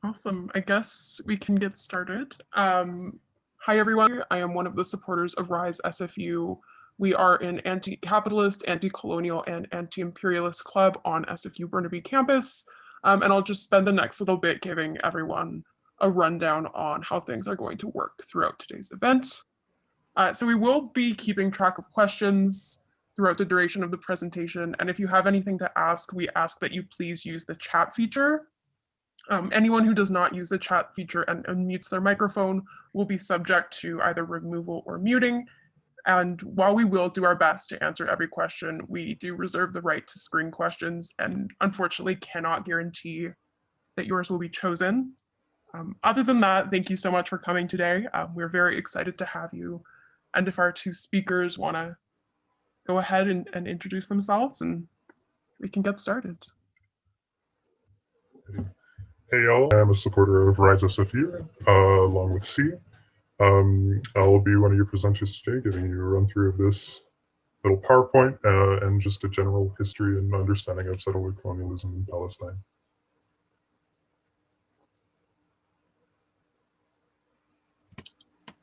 Awesome. I guess we can get started. Hi, everyone. I am one of the supporters of RISE SFU. We are an anti-capitalist, anti-colonial, and anti-imperialist club on SFU Burnaby campus. And I'll just spend the next little bit giving everyone a rundown on how things are going to work throughout today's event. So we will be keeping track of questions throughout the duration of the presentation. And if you have anything to ask, we ask that you please use the chat feature. Anyone who does not use the chat feature and unmutes their microphone will be subject to either removal or muting. And while we will do our best to answer every question, we do reserve the right to screen questions and unfortunately cannot guarantee that yours will be chosen. Other than that, thank you so much for coming today. We're very excited to have you. And if our two speakers want to go ahead and introduce themselves, and we can get started. Hey y'all, I'm a supporter of RISE SFU, along with C. I'll be one of your presenters today, giving you a run through of this little PowerPoint and just a general history and understanding of settler colonialism in Palestine.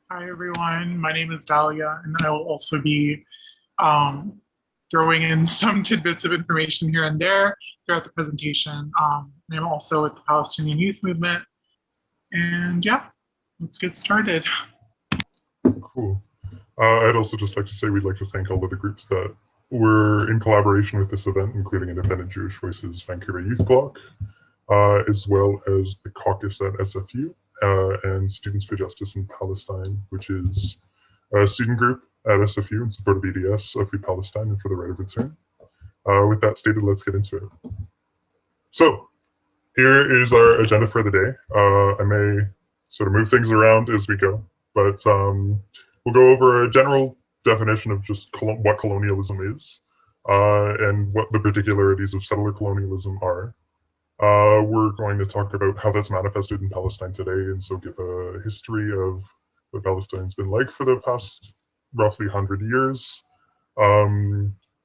Hi everyone, my name is Dahlia, and I will also be throwing in some tidbits of information here and there throughout the presentation. I'm also with the Palestinian Youth Movement, and yeah, let's get started. Cool. I'd also just like to say we'd like to thank all of the groups that were in collaboration with this event, including Independent Jewish Voices Vancouver Youth Bloc, as well as the Caucus at SFU, and Students for Justice in Palestine, which is a student group at SFU in support of EDS, of Free Palestine, and for the right of return. With that stated, let's get into it. So, here is our agenda for the day. I may sort of move things around as we go, but we'll go over a general definition of just what colonialism is, and what the particularities of settler colonialism are. We're going to talk about how that's manifested in Palestine today, and so give a history of what Palestine's been like for the past roughly 100 years,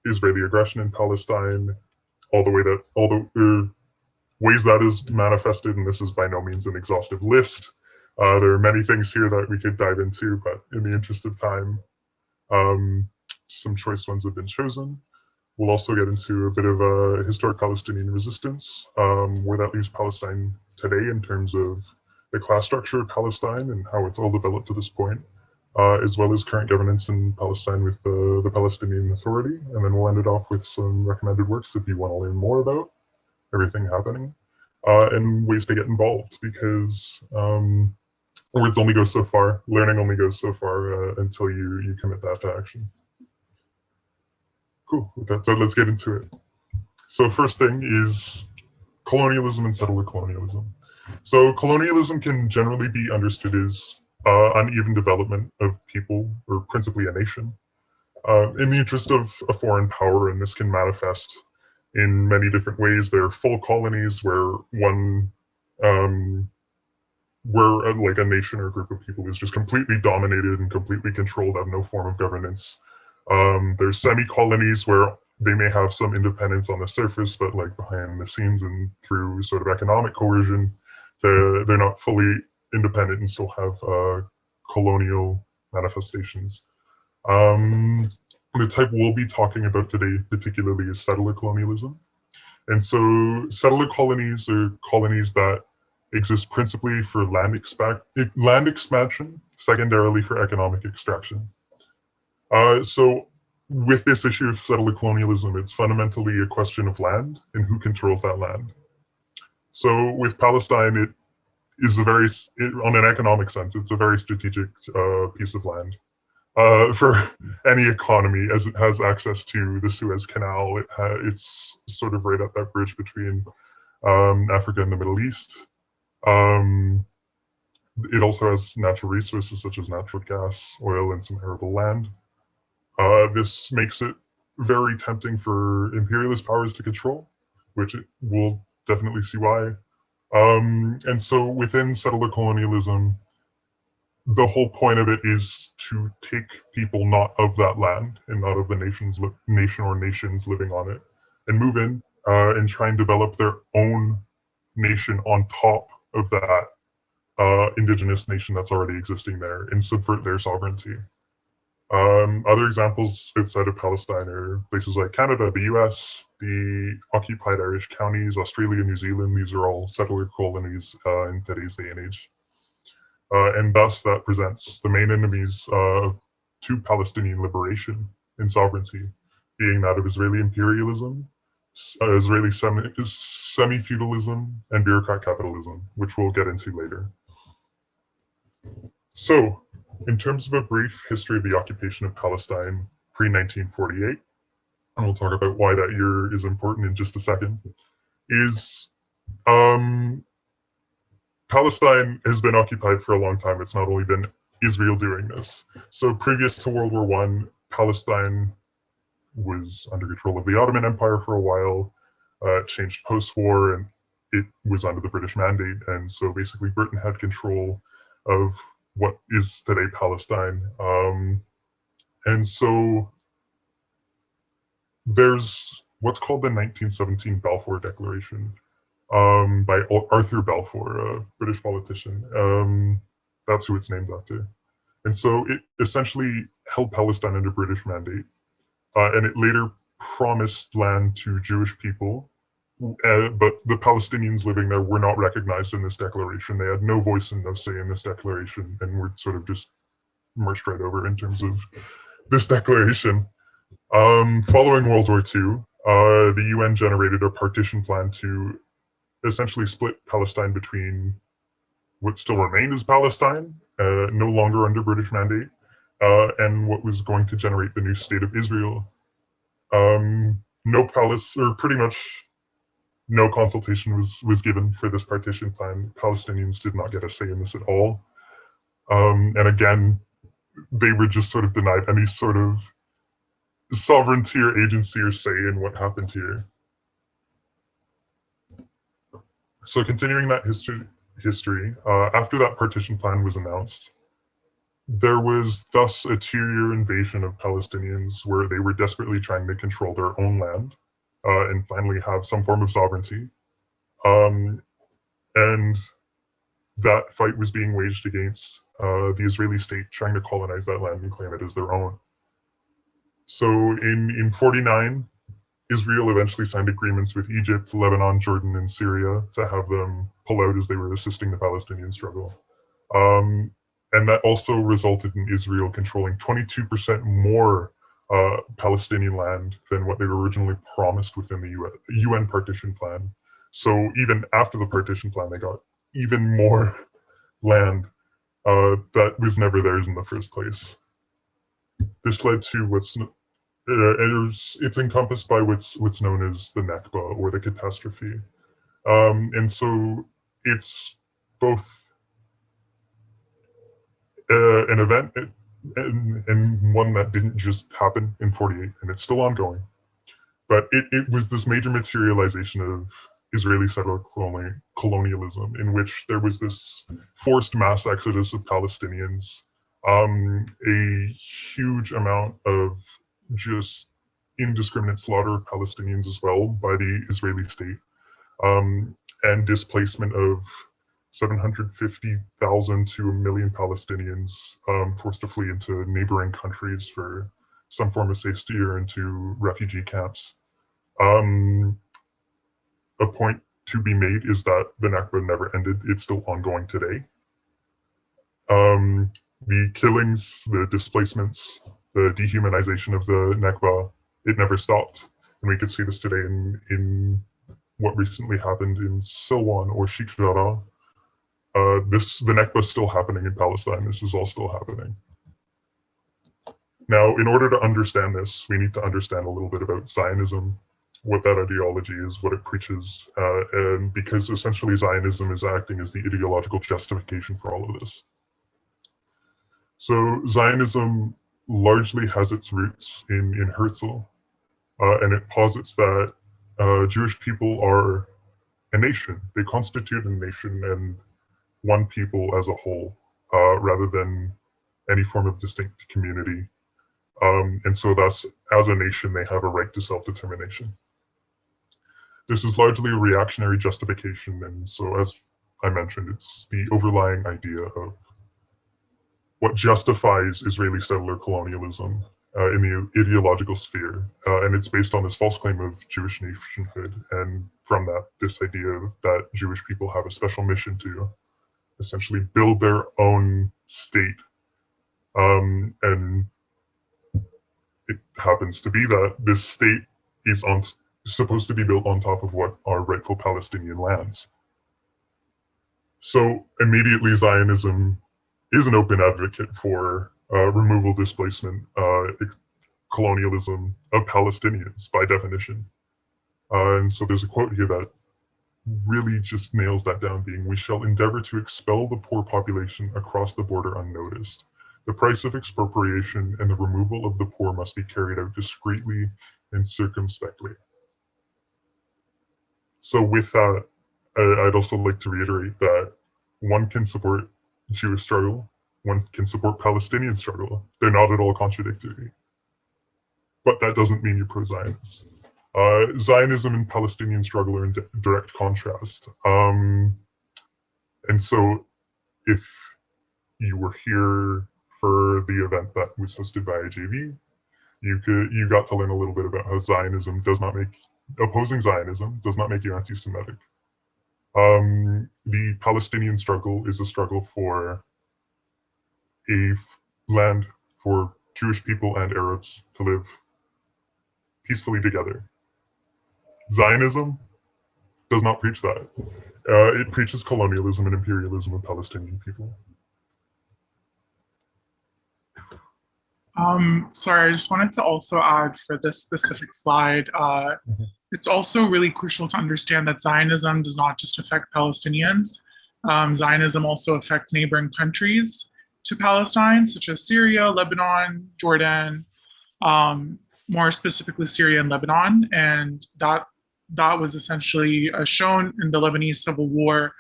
Israeli aggression in Palestine, all the ways that is manifested, and this is by no means an exhaustive list. There are many things here that we could dive into, but in the interest of time, some choice ones have been chosen. We'll also get into a bit of a historic Palestinian resistance, where that leaves Palestine today in terms of the class structure of Palestine and how it's all developed to this point, as well as current governance in Palestine with the Palestinian Authority. And then we'll end it off with some recommended works if you want to learn more about everything happening, and ways to get involved, because words only go so far, learning only goes so far until you commit that to action. Cool, with that said, let's get into it. So first thing is colonialism and settler colonialism. So colonialism can generally be understood as uneven development of people, or principally a nation, in the interest of a foreign power, and this can manifest in many different ways. There are full colonies where like a nation or a group of people is just completely dominated and completely controlled, have no form of governance. There's semi-colonies where they may have some independence on the surface, but like behind the scenes and through sort of economic coercion, they're not fully independent and still have colonial manifestations. The type we'll be talking about today particularly is settler colonialism. And so settler colonies are colonies that exist principally for land expansion, secondarily for economic extraction. So with this issue of settler colonialism, it's fundamentally a question of land and who controls that land. So with Palestine, it is on an economic sense, it's a very strategic piece of land. For any economy, as it has access to the Suez Canal, it's sort of right at that bridge between Africa and the Middle East. It also has natural resources such as natural gas, oil, and some arable land. This makes it very tempting for imperialist powers to control, which we'll definitely see why. And so within settler colonialism, the whole point of it is to take people not of that land and not of the nation or nations living on it, and move in and try and develop their own nation on top of that indigenous nation that's already existing there and subvert their sovereignty. Other examples outside of Palestine are places like Canada, the US, the occupied Irish counties, Australia, New Zealand. These are all settler colonies in today's day and age. And thus that presents the main enemies to Palestinian liberation and sovereignty, being that of Israeli imperialism, Israeli semi-feudalism, and bureaucrat capitalism, which we'll get into later. So, in terms of a brief history of the occupation of Palestine pre-1948, and we'll talk about why that year is important in just a second, is Palestine has been occupied for a long time. It's not only been Israel doing this. So previous to World War I, Palestine was under control of the Ottoman Empire for a while. It changed post-war, and it was under the British Mandate. And so basically Britain had control of what is today Palestine. And so there's what's called the 1917 Balfour Declaration by Arthur Balfour, a British politician. That's who it's named after. And so it essentially held Palestine under British mandate. And it later promised land to Jewish people, but the Palestinians living there were not recognized in this declaration. They had no voice and no say in this declaration, and were sort of just marched right over in terms of this declaration. Following World War II, the UN generated a partition plan to essentially split Palestine between what still remained as Palestine, no longer under British mandate, and what was going to generate the new state of Israel. Pretty much no consultation was given for this partition plan. Palestinians did not get a say in this at all. And again, they were just sort of denied any sort of sovereignty or agency or say in what happened here. So continuing that history, after that partition plan was announced, there was thus a 2-year invasion of Palestinians where they were desperately trying to control their own land and finally have some form of sovereignty. And that fight was being waged against the Israeli state trying to colonize that land and claim it as their own. So in 49, Israel eventually signed agreements with Egypt, Lebanon, Jordan, and Syria to have them pull out as they were assisting the Palestinian struggle. And that also resulted in Israel controlling 22% more Palestinian land than what they were originally promised within the UN partition plan. So even after the partition plan, they got even more land that was never theirs in the first place. This led to it's encompassed by what's known as the Nakba, or the catastrophe. And so it's both an event and one that didn't just happen in 48, and it's still ongoing. But it was this major materialization of Israeli settler colonialism, in which there was this forced mass exodus of Palestinians, a huge amount of just indiscriminate slaughter of Palestinians as well by the Israeli state, and displacement of 750,000 to 1 million Palestinians forced to flee into neighboring countries for some form of safety or into refugee camps. A point to be made is that the Nakba never ended. It's still ongoing today. The killings, the displacements, the dehumanization of the Nakba, it never stopped. And we could see this today in what recently happened in Silwan or Sheikh Jarrah. The Nakba is still happening in Palestine. This is all still happening. Now, in order to understand this, we need to understand a little bit about Zionism, what that ideology is, what it preaches, and because essentially Zionism is acting as the ideological justification for all of this. So Zionism largely has its roots in Herzl, and it posits that Jewish people are a nation. They constitute a nation and one people as a whole, rather than any form of distinct community. And so thus, as a nation, they have a right to self-determination. This is largely a reactionary justification, and so as I mentioned. It's the overlying idea of what justifies Israeli settler colonialism in the ideological sphere. And it's based on this false claim of Jewish nationhood. And from that, this idea that Jewish people have a special mission to essentially build their own state. And it happens to be that this state is supposed to be built on top of what are rightful Palestinian lands. So immediately Zionism is an open advocate for removal, displacement, colonialism of Palestinians by definition. And so there's a quote here that really just nails that down, being, "We shall endeavor to expel the poor population across the border unnoticed. The price of expropriation and the removal of the poor must be carried out discreetly and circumspectly." So with that, I'd also like to reiterate that one can support Jewish struggle, one can support Palestinian struggle. They're not at all contradictory. But that doesn't mean you're pro-Zionist. Zionism and Palestinian struggle are in direct contrast. And so if you were here for the event that was hosted by IJV, you got to learn a little bit about how opposing Zionism does not make you anti-Semitic. The Palestinian struggle is a struggle for a land for Jewish people and Arabs to live peacefully together. Zionism does not preach that. It preaches colonialism and imperialism of Palestinian people. Sorry, I just wanted to also add for this specific slide, it's also really crucial to understand that Zionism does not just affect Palestinians. Zionism also affects neighboring countries to Palestine, such as Syria, Lebanon, Jordan, more specifically Syria and Lebanon. And that was essentially shown in the Lebanese civil war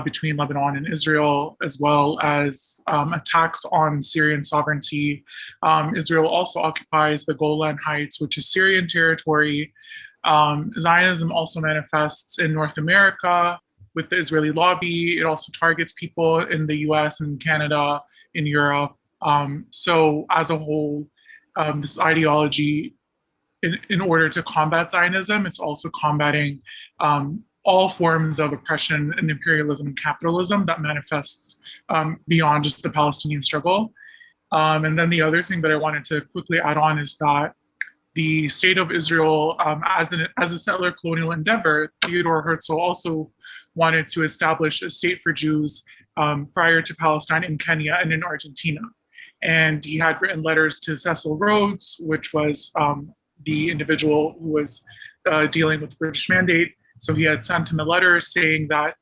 between Lebanon and Israel, as well as attacks on Syrian sovereignty. Israel also occupies the Golan Heights, which is Syrian territory. Zionism also manifests in North America with the Israeli lobby. It also targets people in the US and Canada, in Europe. So as a whole, this ideology, in order to combat Zionism, it's also combating all forms of oppression and imperialism and capitalism that manifests beyond just the Palestinian struggle. And then the other thing that I wanted to quickly add on is that the state of Israel, as a settler colonial endeavor, Theodor Herzl also wanted to establish a state for Jews prior to Palestine in Kenya and in Argentina. And he had written letters to Cecil Rhodes, which was the individual who was dealing with the British Mandate. So he had sent him a letter saying that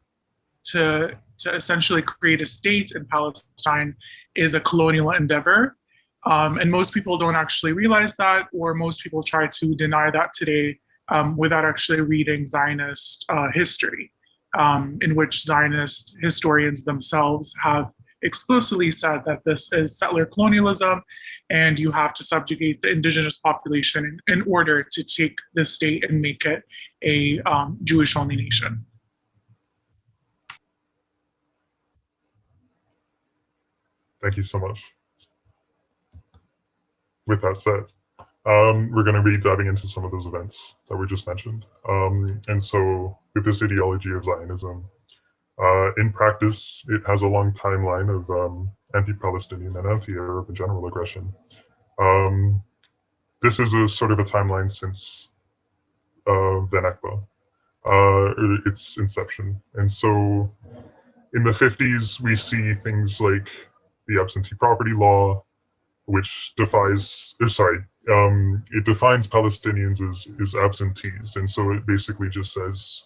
to essentially create a state in Palestine is a colonial endeavor. And most people don't actually realize that, or most people try to deny that today without actually reading Zionist history, in which Zionist historians themselves have explicitly said that this is settler colonialism and you have to subjugate the indigenous population in order to take the state and make it a Jewish-only nation. Thank you so much. With that said, we're going to be diving into some of those events that were just mentioned. And so with this ideology of Zionism, in practice, it has a long timeline of anti-Palestinian and anti-Arab and general aggression. This is a sort of a timeline since the Nakba, its inception. And so in the 50s, we see things like the absentee property law, which defines Palestinians as absentees. And so it basically just says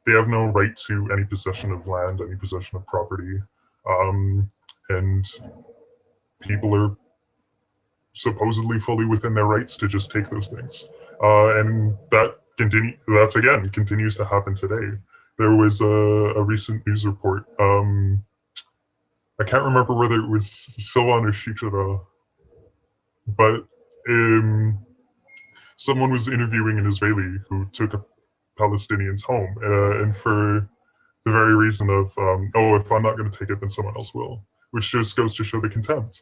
they have no right to any possession of land, any possession of property, and people are supposedly fully within their rights to just take those things. And that's again continues to happen today. There was a recent news report. I can't remember whether it was Silvan or Shikara, but someone was interviewing an Israeli who took Palestinians home, and for the very reason of, oh, if I'm not going to take it, then someone else will, which just goes to show the contempt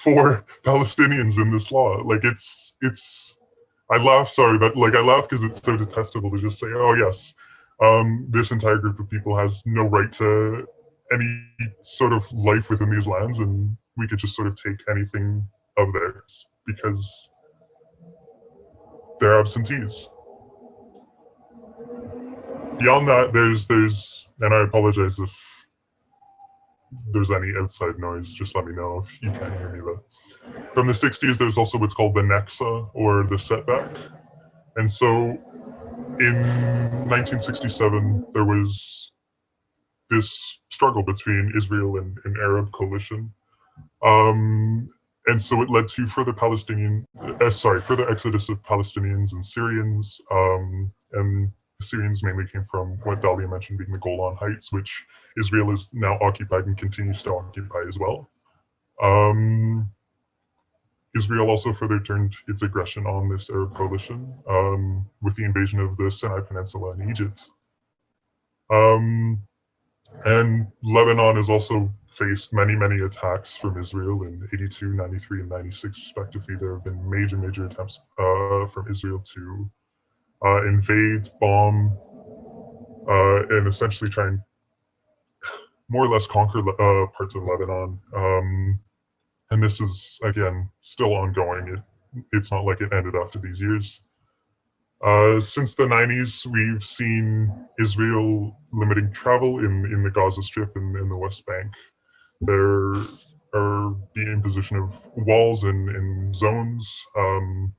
for Palestinians in this law. Like I laugh, sorry, but like I laugh because it's so detestable to just say, oh yes, this entire group of people has no right to any sort of life within these lands, and we could just sort of take anything of theirs because they're absentees. Beyond that, there's, and I apologize if there's any outside noise, just let me know if you can't hear me. But from the 60s, there's also what's called the Nakba, or the setback. And so in 1967, there was this struggle between Israel and Arab coalition. And so it led to further further exodus of Palestinians and Syrians. And the Syrians mainly came from what Dahlia mentioned being the Golan Heights, which Israel is now occupied and continues to occupy as well. Israel also further turned its aggression on this Arab coalition with the invasion of the Sinai Peninsula in Egypt. And Lebanon has also faced many, many attacks from Israel in 82, 93, and 96 respectively. There have been major attempts from Israel to invade, bomb, and essentially try and more or less conquer parts of Lebanon. And this is, again, still ongoing. It's not like it ended after these years. Since the 90s, we've seen Israel limiting travel in the Gaza Strip and in the West Bank. There are the imposition of walls and zones and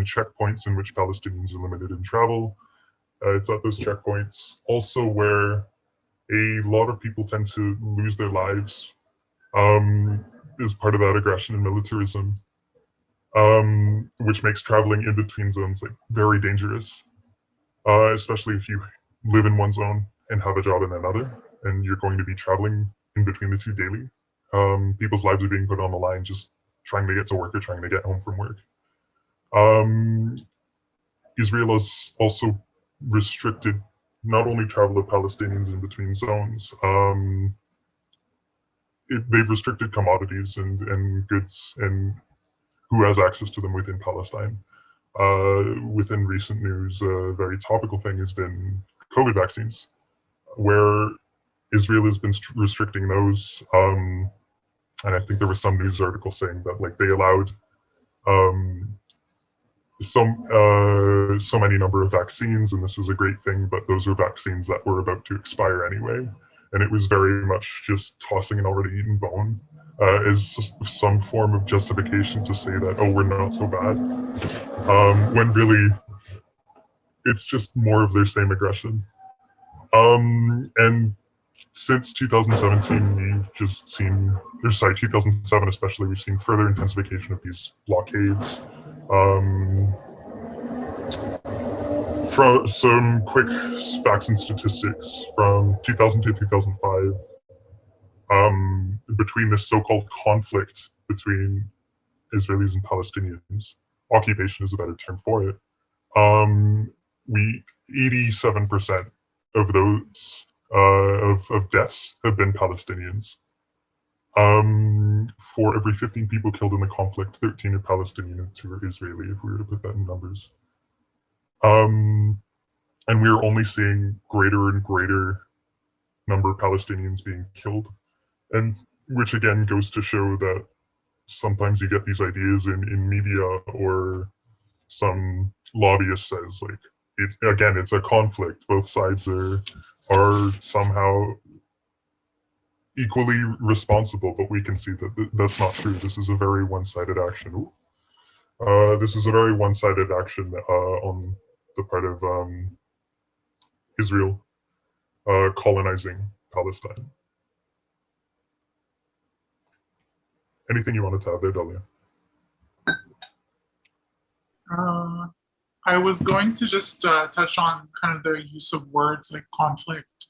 checkpoints in which Palestinians are limited in travel. It's at those checkpoints also where a lot of people tend to lose their lives as part of that aggression and militarism. Which makes traveling in between zones like very dangerous, especially if you live in one zone and have a job in another, and you're going to be traveling in between the two daily. People's lives are being put on the line just trying to get to work or trying to get home from work. Israel has also restricted not only travel of Palestinians in between zones, they've restricted commodities and goods and who has access to them within Palestine. Within recent news, a very topical thing has been COVID vaccines, where Israel has been restricting those. And I think there was some news article saying that like they allowed so many number of vaccines, and this was a great thing, but those are vaccines that were about to expire anyway. And it was very much just tossing an already eaten bone as some form of justification to say that, oh, we're not so bad, when really it's just more of their same aggression. And since 2017, we've just seen, 2007 especially, we've seen further intensification of these blockades. From some quick facts and statistics from 2000 to 2005, between this so-called conflict between Israelis and Palestinians, occupation is a better term for it, 87% of those of deaths have been Palestinians. For every 15 people killed in the conflict, 13 are Palestinian and 2 are Israeli, if we were to put that in numbers. And we are only seeing greater and greater number of Palestinians being killed, and which again goes to show that sometimes you get these ideas in media, or some lobbyist says like, it's a conflict. Both sides are somehow equally responsible, but we can see that that's not true. This is a very one-sided action. This is a very one-sided action on the part of Israel colonizing Palestine. Anything you wanted to add there, Dahlia? I was going to just touch on kind of the use of words like conflict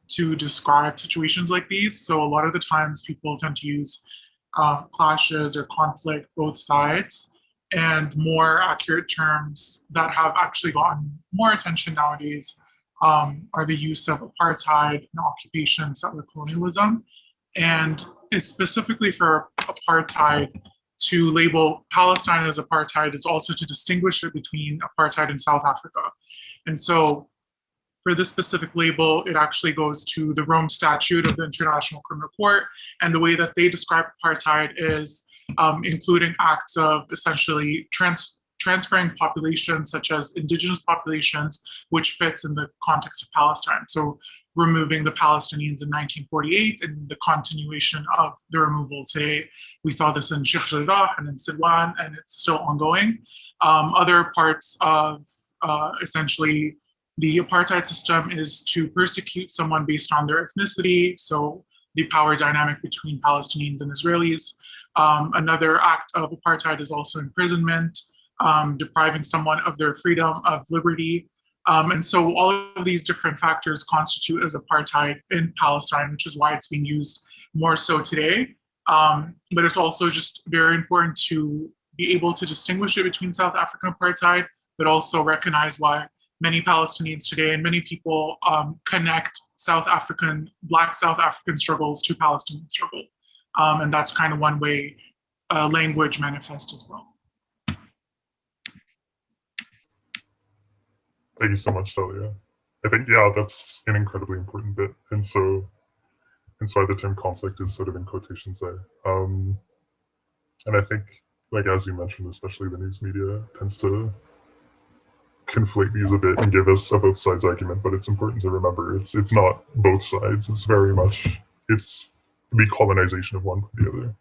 to describe situations like these. So a lot of the times people tend to use clashes or conflict, both sides, and more accurate terms that have actually gotten more attention nowadays are the use of apartheid and occupation, settler colonialism. And it's specifically for apartheid, to label Palestine as apartheid is also to distinguish it between apartheid in South Africa. And so for this specific label, it actually goes to the Rome Statute of the International Criminal Court. And the way that they describe apartheid is including acts of essentially transferring populations such as indigenous populations, which fits in the context of Palestine. So removing the Palestinians in 1948 and the continuation of the removal today. We saw this in Sheikh Jarrah and in Silwan, and it's still ongoing. Other parts of essentially the apartheid system is to persecute someone based on their ethnicity, so the power dynamic between Palestinians and Israelis. Another act of apartheid is also imprisonment, depriving someone of their freedom of liberty. And so all of these different factors constitute as apartheid in Palestine, which is why it's being used more so today. But it's also just very important to be able to distinguish it between South African apartheid, but also recognize why many Palestinians today and many people connect Black South African struggles to Palestinian struggle. And that's kind of one way language manifests as well. Thank you so much, Delia. I think, yeah, that's an incredibly important bit. And so the term conflict is sort of in quotations there. And I think, like, as you mentioned, especially the news media tends to conflate these a bit and give us a both sides argument, but it's important to remember it's not both sides. It's very much, it's the colonization of one for the other.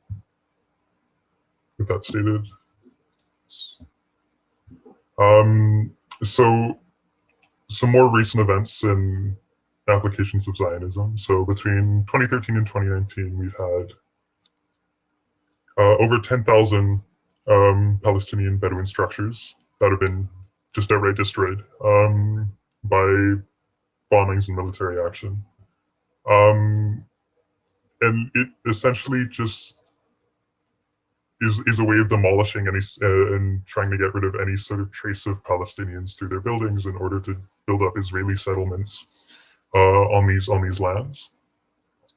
With that stated. So some more recent events and applications of Zionism. So between 2013 and 2019, we've had over 10,000 Palestinian Bedouin structures that have been just outright destroyed by bombings and military action. And it essentially just is a way of demolishing any and trying to get rid of any sort of trace of Palestinians through their buildings in order to build up Israeli settlements on these lands,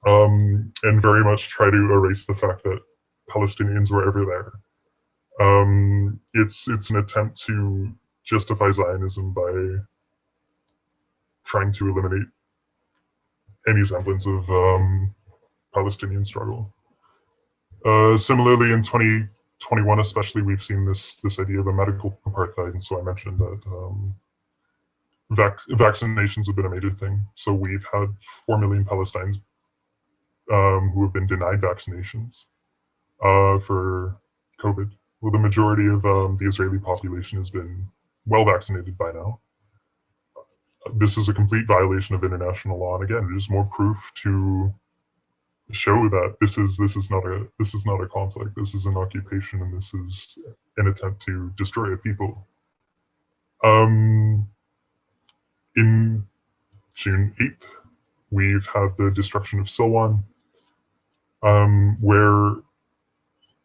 and very much try to erase the fact that Palestinians were ever there. It's an attempt to justify Zionism by trying to eliminate any semblance of Palestinian struggle. Similarly, in 2021 especially, we've seen this idea of a medical apartheid, and so I mentioned that vaccinations have been a major thing. So we've had 4 million Palestinians who have been denied vaccinations for COVID. Well, the majority of the Israeli population has been well vaccinated by now. This is a complete violation of international law, and again, it is more proof to show that this is not a conflict. This is an occupation, and this is an attempt to destroy a people. In June 8th, we've had the destruction of Silwan, where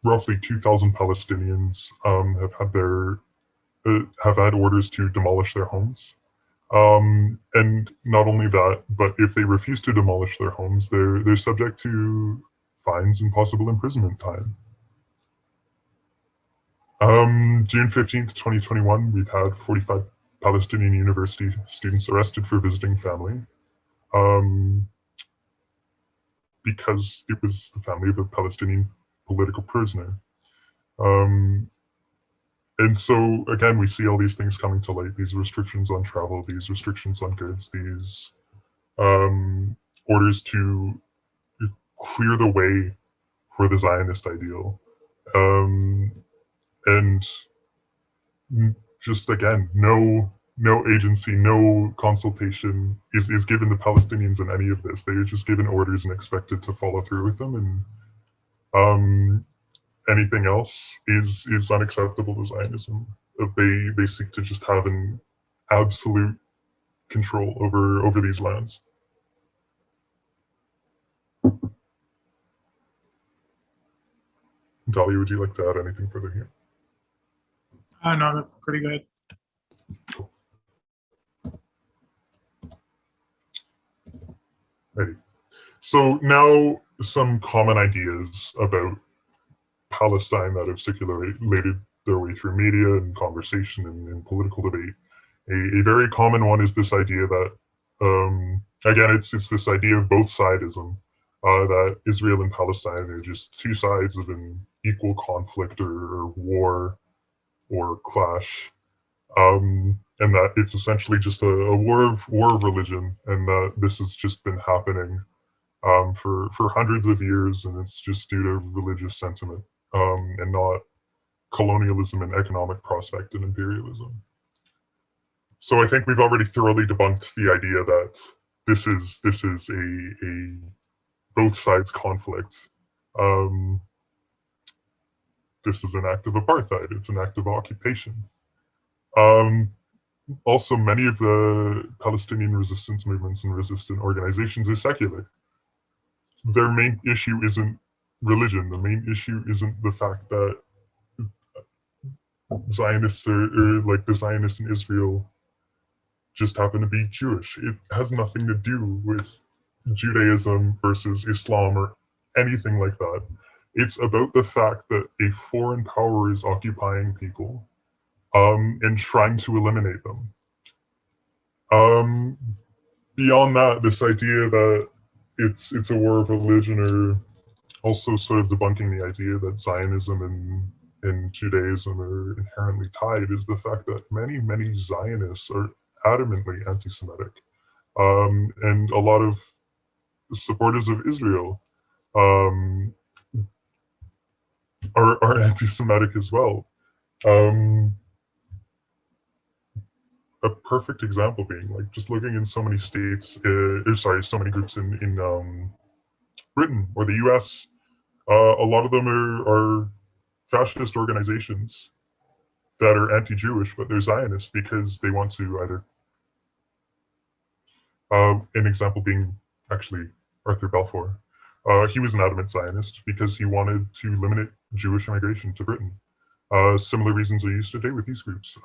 roughly 2,000 Palestinians have had orders to demolish their homes. And not only that, but if they refuse to demolish their homes, they're subject to fines and possible imprisonment time. June 15th, 2021, we've had 45 Palestinian university students arrested for visiting family, because it was the family of a Palestinian political prisoner. And so, again, we see all these things coming to light, these restrictions on travel, these restrictions on goods, these orders to clear the way for the Zionist ideal. And just, again, no agency, no consultation is given to Palestinians in any of this. They are just given orders and expected to follow through with them. And anything else is unacceptable to Zionism. They seek to just have an absolute control over these lands. Dahlia, would you like to add anything further here? No, that's pretty good. Cool. Ready. So now some common ideas about Palestine that have circulated their way through media and conversation and political debate. A very common one is this idea that, again, it's this idea of both sidism, that Israel and Palestine are just two sides of an equal conflict or war or clash, and that it's essentially just a war of religion, and that this has just been happening for hundreds of years, and it's just due to religious sentiment, and not colonialism and economic prospect and imperialism. So I think we've already thoroughly debunked the idea that this is a both sides conflict. This is an act of apartheid. It's an act of occupation. Also, many of the Palestinian resistance movements and resistant organizations are secular. Their main issue isn't religion. The main issue isn't the fact that Zionists or like the Zionists in Israel just happen to be Jewish. It has nothing to do with Judaism versus Islam or anything like that. It's about the fact that a foreign power is occupying people and trying to eliminate them. Beyond that, this idea that it's a war of religion, or also sort of debunking the idea that Zionism and Judaism are inherently tied, is the fact that many Zionists are adamantly anti-Semitic, and a lot of supporters of Israel are anti-Semitic as well. A perfect example being, like, just looking in so many states, so many groups in Britain or the US, a lot of them are fascist organizations that are anti-Jewish, but they're Zionists because they want to either, an example being actually Arthur Balfour. He was an adamant Zionist because he wanted to limit Jewish immigration to Britain. Similar reasons are used today with these groups,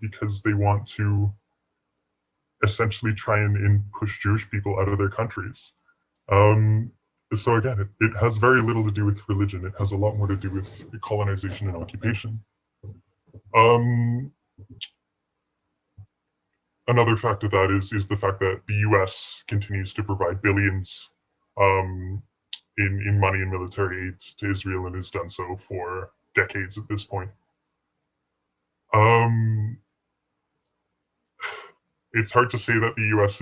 because they want to essentially try and push Jewish people out of their countries. So again, it has very little to do with religion. It has a lot more to do with colonization and occupation. Another fact of that is the fact that the US continues to provide billions in money and military aid to Israel, and has done so for decades at this point. It's hard to say that the US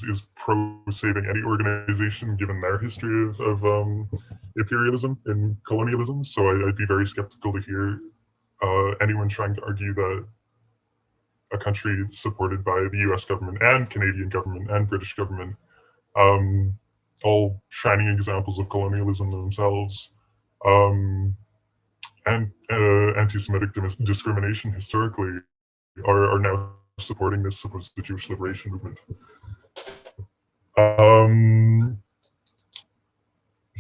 is pro-saving any organization given their history of imperialism and colonialism, so I'd be very skeptical to hear anyone trying to argue that a country supported by the US government and Canadian government and British government, all shining examples of colonialism themselves, and anti-Semitic discrimination historically, are now supporting this supposed Jewish liberation movement.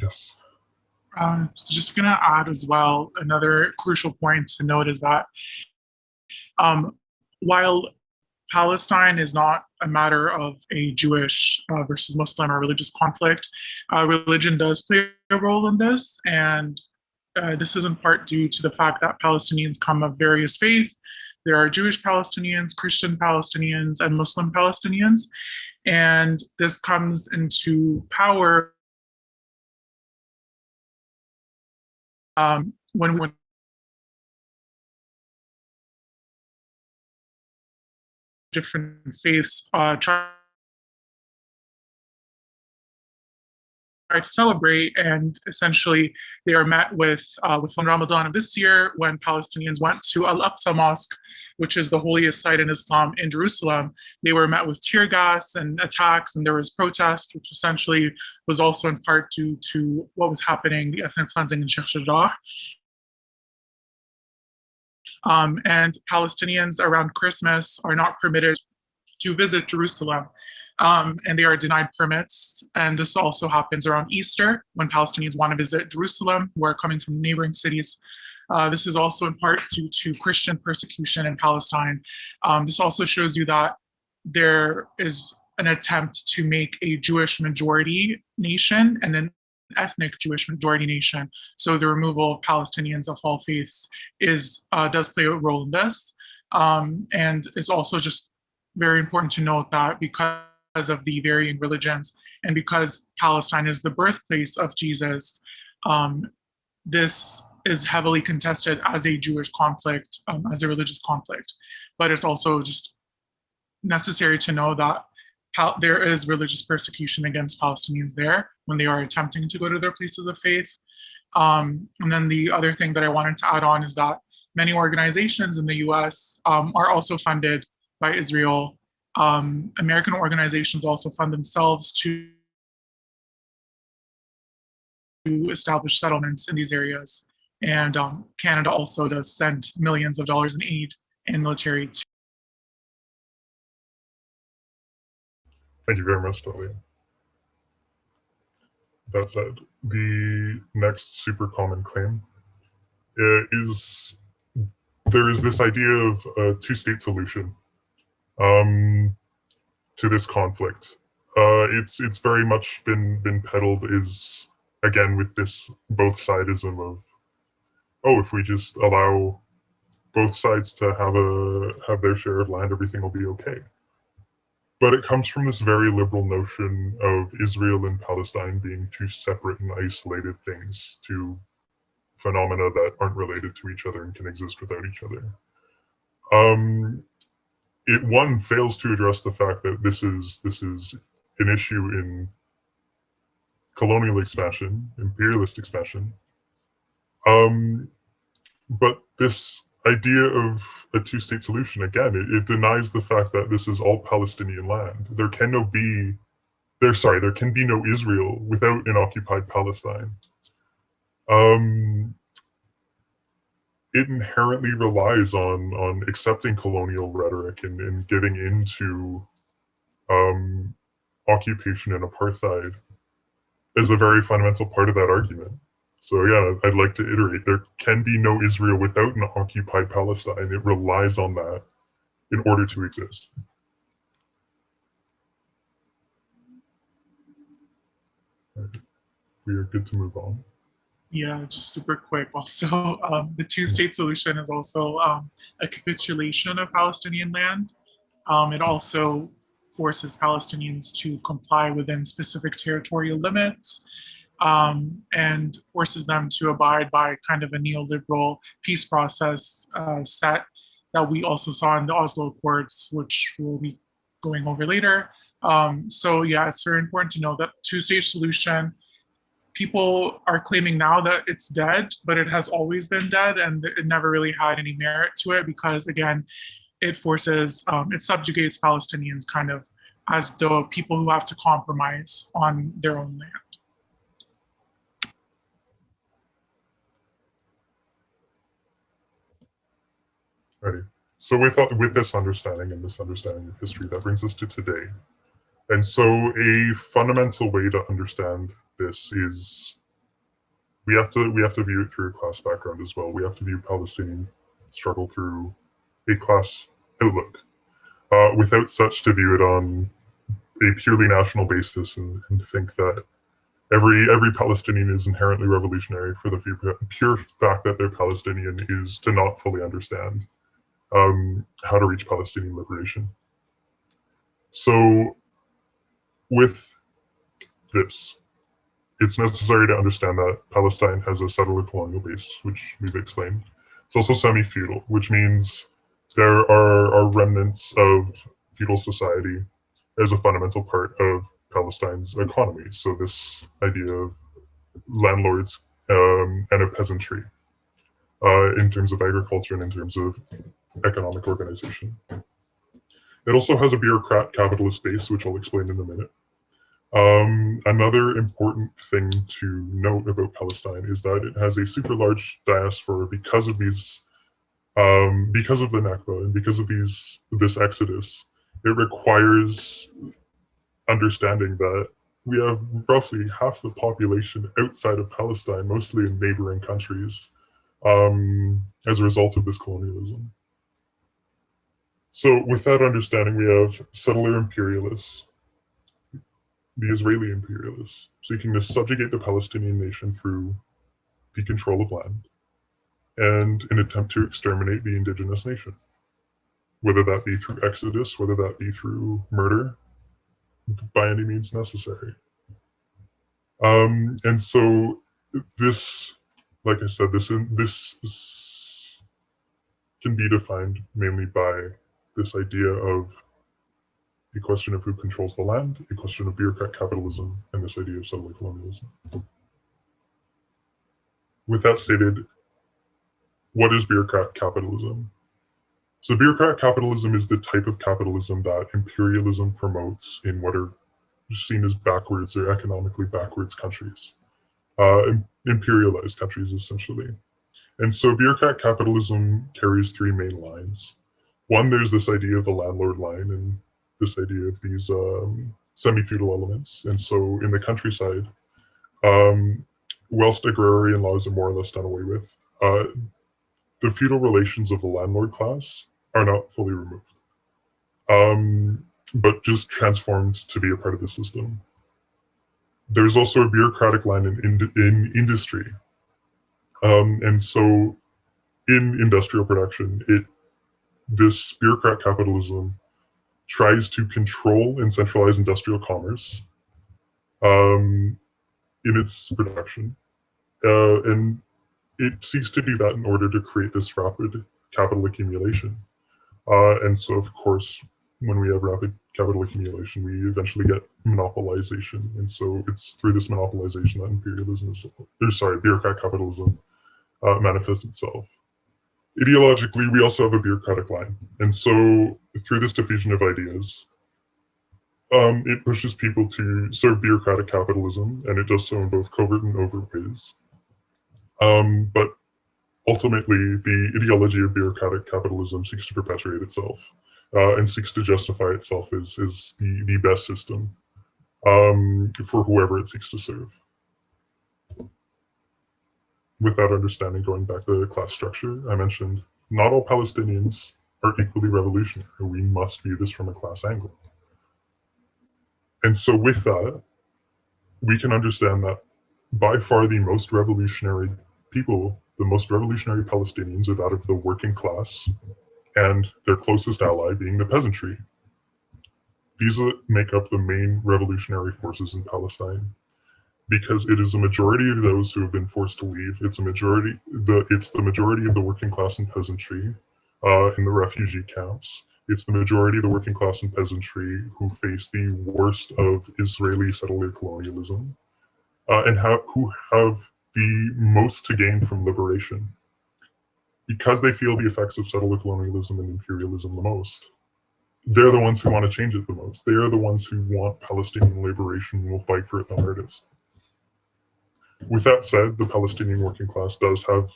Yes. Just going to add as well, another crucial point to note is that while Palestine is not a matter of a Jewish versus Muslim or religious conflict, religion does play a role in this, and this is in part due to the fact that Palestinians come of various faiths. There are Jewish Palestinians, Christian Palestinians, and Muslim Palestinians, and this comes into power when different faiths try to celebrate, and essentially they are met with Ramadan of this year, when Palestinians went to Al-Aqsa Mosque, which is the holiest site in Islam in Jerusalem. They were met with tear gas and attacks, and there was protest, which essentially was also in part due to what was happening, the ethnic cleansing in Sheikh Jarrah. And Palestinians around Christmas are not permitted to visit Jerusalem, and they are denied permits. And this also happens around Easter, when Palestinians want to visit Jerusalem, who are coming from neighboring cities. This is also in part due to Christian persecution in Palestine. This also shows you that there is an attempt to make a Jewish majority nation and an ethnic Jewish majority nation. So the removal of Palestinians of all faiths does play a role in this. And it's also just very important to note that because of the varying religions and because Palestine is the birthplace of Jesus, this is heavily contested as a Jewish conflict, as a religious conflict. But it's also just necessary to know that there is religious persecution against Palestinians there when they are attempting to go to their places of faith. And then the other thing that I wanted to add on is that many organizations in the US are also funded by Israel. American organizations also fund themselves to establish settlements in these areas. And Canada also does send millions of dollars in aid and military to. Thank you very much, Talia. That said, the next super common claim is there is this idea of a two-state solution to this conflict. It's very much been peddled is again with this both sidism of, oh, if we just allow both sides to have their share of land, everything will be okay. But it comes from this very liberal notion of Israel and Palestine being two separate and isolated things, two phenomena that aren't related to each other and can exist without each other. It fails to address the fact that this is an issue in colonial expansion, imperialist expansion. But this idea of a two-state solution, again, it denies the fact that this is all Palestinian land. There can be no Israel without an occupied Palestine. It inherently relies on accepting colonial rhetoric and giving into occupation and apartheid as a very fundamental part of that argument. So yeah, I'd like to iterate, there can be no Israel without an occupied Palestine. It relies on that in order to exist. We are good to move on. Yeah, just super quick. Also, the two-state solution is also a capitulation of Palestinian land. It also forces Palestinians to comply within specific territorial limits, and forces them to abide by kind of a neoliberal peace process set that we also saw in the Oslo Accords, which we'll be going over later. So yeah, it's very important to know that two-state solution, people are claiming now that it's dead, but it has always been dead, and it never really had any merit to it because, again, it subjugates Palestinians kind of as the people who have to compromise on their own land. Ready. So with this understanding and this understanding of history, that brings us to today. And so a fundamental way to understand this is we have to view it through a class background as well. We have to view Palestinian struggle through a class outlook. Without such, to view it on a purely national basis and think that every Palestinian is inherently revolutionary for the pure fact that they're Palestinian is to not fully understand how to reach Palestinian liberation. So with this, it's necessary to understand that Palestine has a settler colonial base, which we've explained. It's also semi-feudal, which means there are remnants of feudal society as a fundamental part of Palestine's economy. So this idea of landlords and a peasantry in terms of agriculture and in terms of economic organization. It also has a bureaucrat capitalist base, which I'll explain in a minute. Another important thing to note about Palestine is that it has a super large diaspora because of the Nakba and because of this exodus. It requires understanding that we have roughly half the population outside of Palestine, mostly in neighboring countries, as a result of this colonialism. So with that understanding, we have settler imperialists the Israeli imperialists, seeking to subjugate the Palestinian nation through the control of land and an attempt to exterminate the indigenous nation, whether that be through exodus, whether that be through murder, by any means necessary. And so this, like I said, this can be defined mainly by this idea of a question of who controls the land, a question of bureaucrat capitalism, and this idea of settler colonialism. With that stated, what is bureaucrat capitalism? So bureaucrat capitalism is the type of capitalism that imperialism promotes in what are seen as backwards or economically backwards countries, imperialized countries essentially. And so bureaucrat capitalism carries three main lines. One, there's this idea of the landlord line and this idea of these semi-feudal elements. And so in the countryside, whilst agrarian laws are more or less done away with, the feudal relations of the landlord class are not fully removed, but just transformed to be a part of the system. There's also a bureaucratic line in industry. And so in industrial production, this bureaucrat capitalism tries to control and centralize industrial commerce in its production. And it seeks to do that in order to create this rapid capital accumulation. And so, of course, when we have rapid capital accumulation, we eventually get monopolization. And so it's through this monopolization that bureaucrat capitalism manifests itself. Ideologically, we also have a bureaucratic line. And so through this diffusion of ideas, it pushes people to serve bureaucratic capitalism, and it does so in both covert and overt ways. But ultimately, the ideology of bureaucratic capitalism seeks to perpetuate itself and seeks to justify itself as the best system for whoever it seeks to serve. With that understanding, going back to the class structure, I mentioned not all Palestinians are equally revolutionary. We must view this from a class angle. And so with that, we can understand that by far the most revolutionary people, the most revolutionary Palestinians are that of the working class and their closest ally being the peasantry. These make up the main revolutionary forces in Palestine, because it is a majority of those who have been forced to leave. It's the majority of the working class and peasantry in the refugee camps. It's the majority of the working class and peasantry who face the worst of Israeli settler colonialism and who have the most to gain from liberation, because they feel the effects of settler colonialism and imperialism the most. They're the ones who want to change it the most. They are the ones who want Palestinian liberation and will fight for it the hardest. With that said, the Palestinian working class does have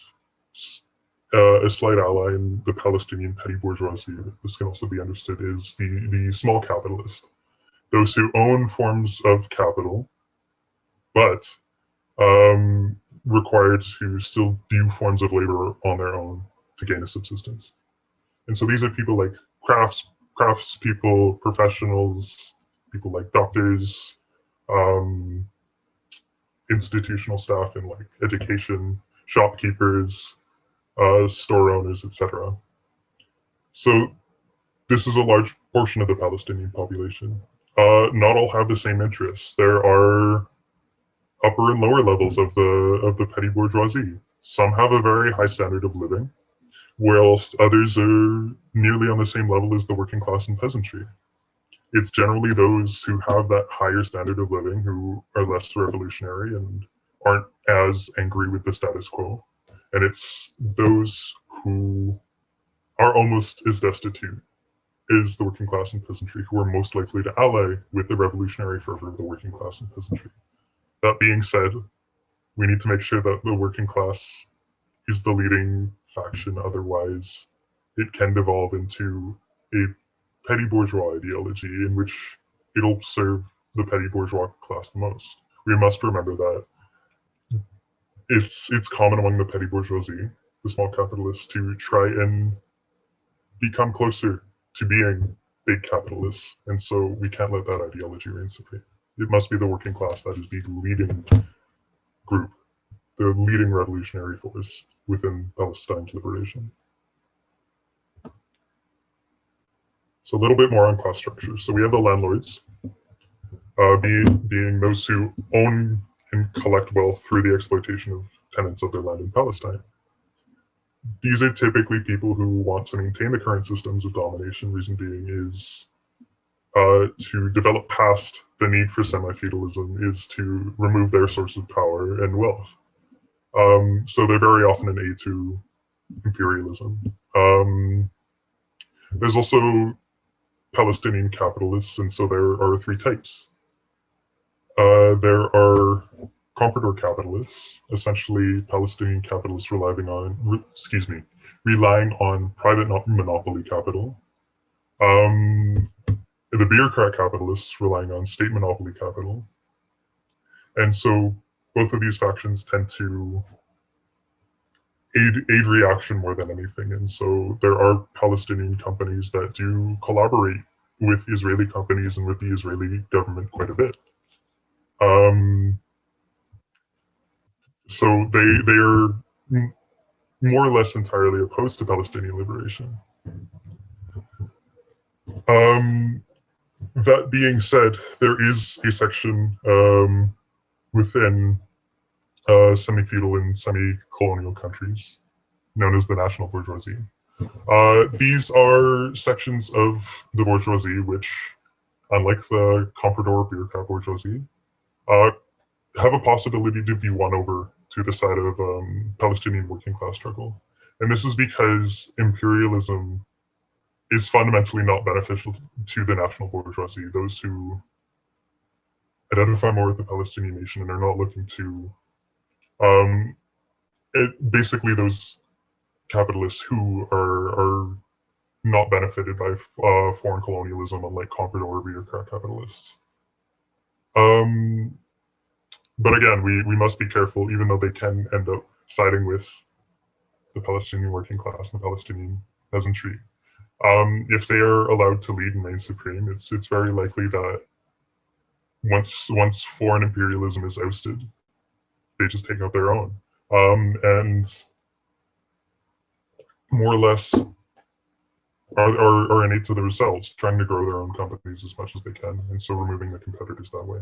a slight ally in the Palestinian petty bourgeoisie. This can also be understood as the small capitalist, those who own forms of capital, but required to still do forms of labor on their own to gain a subsistence. And so these are people like craftspeople, professionals, people like doctors, institutional staff in like education, shopkeepers, store owners, etc. So this is a large portion of the Palestinian population. Not all have the same interests. There are upper and lower levels of the petty bourgeoisie. Some have a very high standard of living, whilst others are nearly on the same level as the working class and peasantry. It's generally those who have that higher standard of living who are less revolutionary and aren't as angry with the status quo. And it's those who are almost as destitute as the working class and peasantry who are most likely to ally with the revolutionary fervor of the working class and peasantry. That being said, we need to make sure that the working class is the leading faction, otherwise it can devolve into a petty bourgeois ideology in which it'll serve the petty bourgeois class the most. We must remember that it's common among the petty bourgeoisie, the small capitalists, to try and become closer to being big capitalists, and so we can't let that ideology reign supreme. it must be the working class that is the leading group, the leading revolutionary force within Palestine's liberation. So a little bit more on class structure. So we have the landlords, being those who own and collect wealth through the exploitation of tenants of their land in Palestine. These are typically people who want to maintain the current systems of domination. Reason being is to develop past the need for semi-feudalism is to remove their source of power and wealth. So they're very often an aid to imperialism. There's also Palestinian capitalists, and so there are three types. There are comprador capitalists, essentially Palestinian capitalists relying on private monopoly capital. The bureaucrat capitalists relying on state monopoly capital. And so both of these factions tend to aid reaction more than anything. And so there are Palestinian companies that do collaborate with Israeli companies and with the Israeli government quite a bit. So they are more or less entirely opposed to Palestinian liberation. That being said, there is a section within semi-feudal and semi-colonial countries known as the national bourgeoisie. These are sections of the bourgeoisie which, unlike the comprador bureaucrat bourgeoisie, have a possibility to be won over to the side of Palestinian working class struggle. And this is because imperialism is fundamentally not beneficial to the national bourgeoisie, those who identify more with the Palestinian nation and are not looking to, basically those capitalists who are not benefited by foreign colonialism, unlike comprador or bureaucrat capitalists. But again, we must be careful, even though they can end up siding with the Palestinian working class and the Palestinian peasantry. If they are allowed to lead and reign supreme, it's very likely that once foreign imperialism is ousted, they just take out their own, and more or less are innate to themselves, trying to grow their own companies as much as they can, and so removing the competitors that way.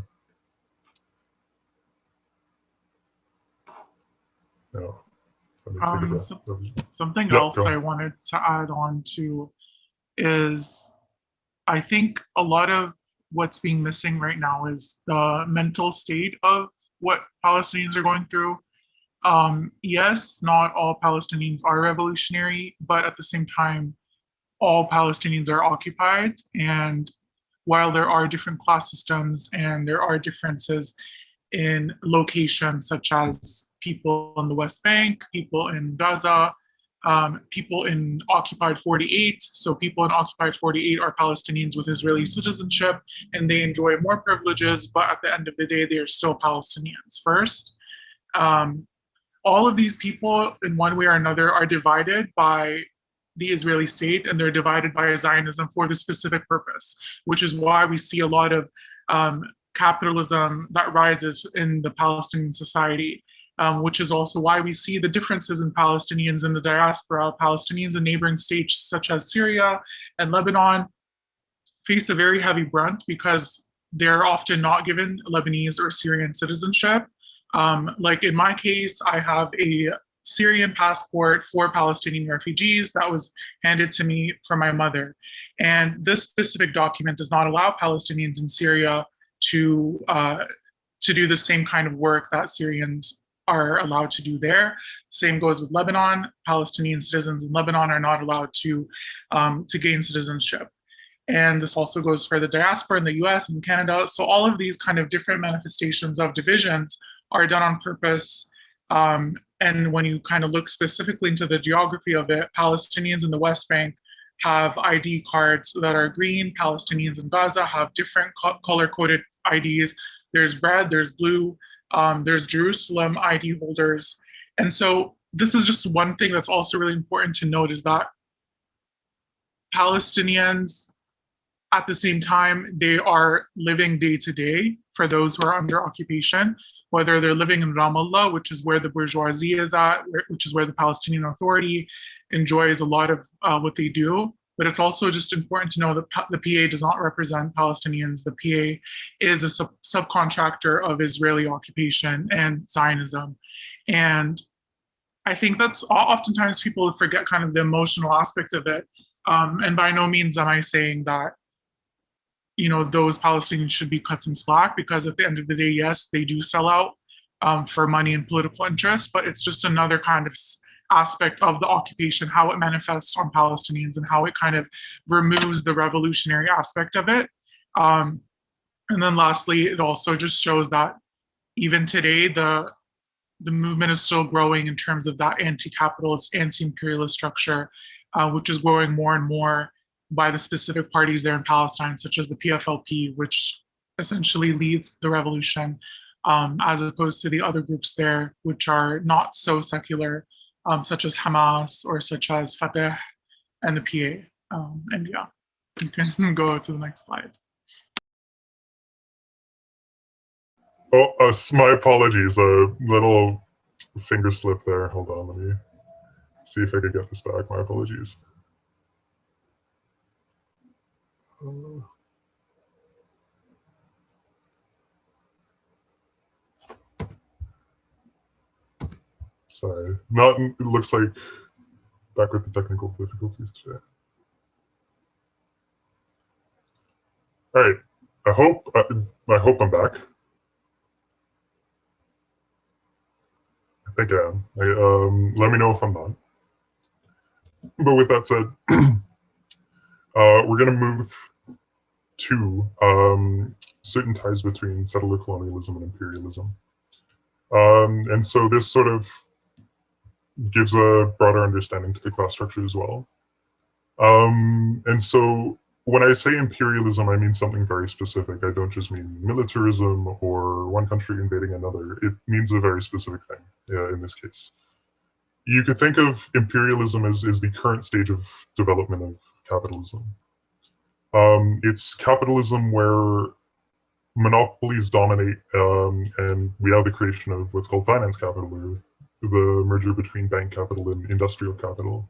Yeah. Something else I wanted to add on to is I think a lot of what's being missing right now is the mental state of what Palestinians are going through. Yes, not all Palestinians are revolutionary, but at the same time, all Palestinians are occupied. And while there are different class systems and there are differences in locations, such as people in the West Bank, people in Gaza, people in occupied 48. So people in occupied 48 are Palestinians with Israeli citizenship, and they enjoy more privileges, but at the end of the day, they are still Palestinians first. All of these people, in one way or another, are divided by the Israeli state, and they're divided by Zionism for the specific purpose, which is why we see a lot of capitalism that rises in the Palestinian society, which is also why we see the differences in Palestinians in the diaspora. Palestinians in neighboring states such as Syria and Lebanon face a very heavy brunt because they're often not given Lebanese or Syrian citizenship. Like in my case, I have a Syrian passport for Palestinian refugees that was handed to me from my mother. And this specific document does not allow Palestinians in Syria to do the same kind of work that Syrians are allowed to do there. Same goes with Lebanon. Palestinian citizens in Lebanon are not allowed to gain citizenship. And this also goes for the diaspora in the US and Canada. So all of these kind of different manifestations of divisions are done on purpose. And when you kind of look specifically into the geography of it, Palestinians in the West Bank have ID cards that are green. Palestinians in Gaza have different color-coded IDs. There's red, there's blue, there's Jerusalem ID holders. And so this is just one thing that's also really important to note is that Palestinians at the same time, they are living day to day for those who are under occupation, whether they're living in Ramallah, which is where the bourgeoisie is at, which is where the Palestinian Authority enjoys a lot of what they do. But it's also just important to know that the PA does not represent Palestinians. The PA is a subcontractor of Israeli occupation and Zionism. And I think that's oftentimes people forget kind of the emotional aspect of it. And by no means am I saying that, you know, those Palestinians should be cut some slack, because at the end of the day, yes, they do sell out for money and political interest, but it's just another kind of aspect of the occupation, how it manifests on Palestinians and how it kind of removes the revolutionary aspect of it. And then lastly, it also just shows that even today, the movement is still growing in terms of that anti-capitalist, anti-imperialist structure, which is growing more and more by the specific parties there in Palestine, such as the PFLP, which essentially leads the revolution, as opposed to the other groups there, which are not so secular, such as Hamas or such as Fatah and the PA. And yeah, you can go to the next slide. Oh, my apologies. A little finger slip there. Hold on, let me see if I can get this back. My apologies. Sorry. It looks like back with the technical difficulties today. All right. I hope I'm back. I think I am. Let me know if I'm not. But with that said, we're going to move to certain ties between settler colonialism and imperialism. And so this sort of gives a broader understanding to the class structure as well. And so when I say imperialism, I mean something very specific. I don't just mean militarism or one country invading another. It means a very specific thing in this case. You could think of imperialism as the current stage of development of capitalism. It's capitalism where monopolies dominate, and we have the creation of what's called finance capital, or the merger between bank capital and industrial capital.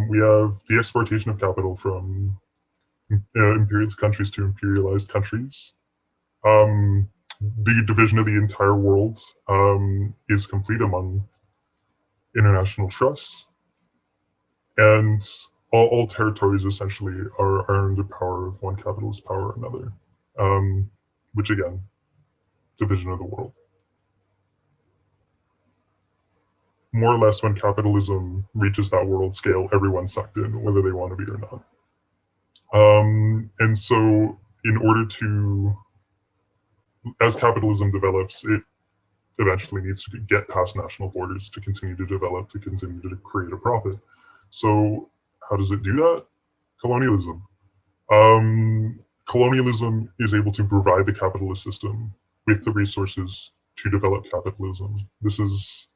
We have the exportation of capital from imperialist countries to imperialized countries. The division of the entire world is complete among international trusts, and all territories essentially are under power of one capitalist power or another, which again, division of the world. More or less, when capitalism reaches that world scale, everyone's sucked in, whether they want to be or not. And so in order to, as capitalism develops, it eventually needs to get past national borders to continue to develop, to continue to create a profit. So how does it do that? Colonialism. Colonialism is able to provide the capitalist system with the resources to develop capitalism. This is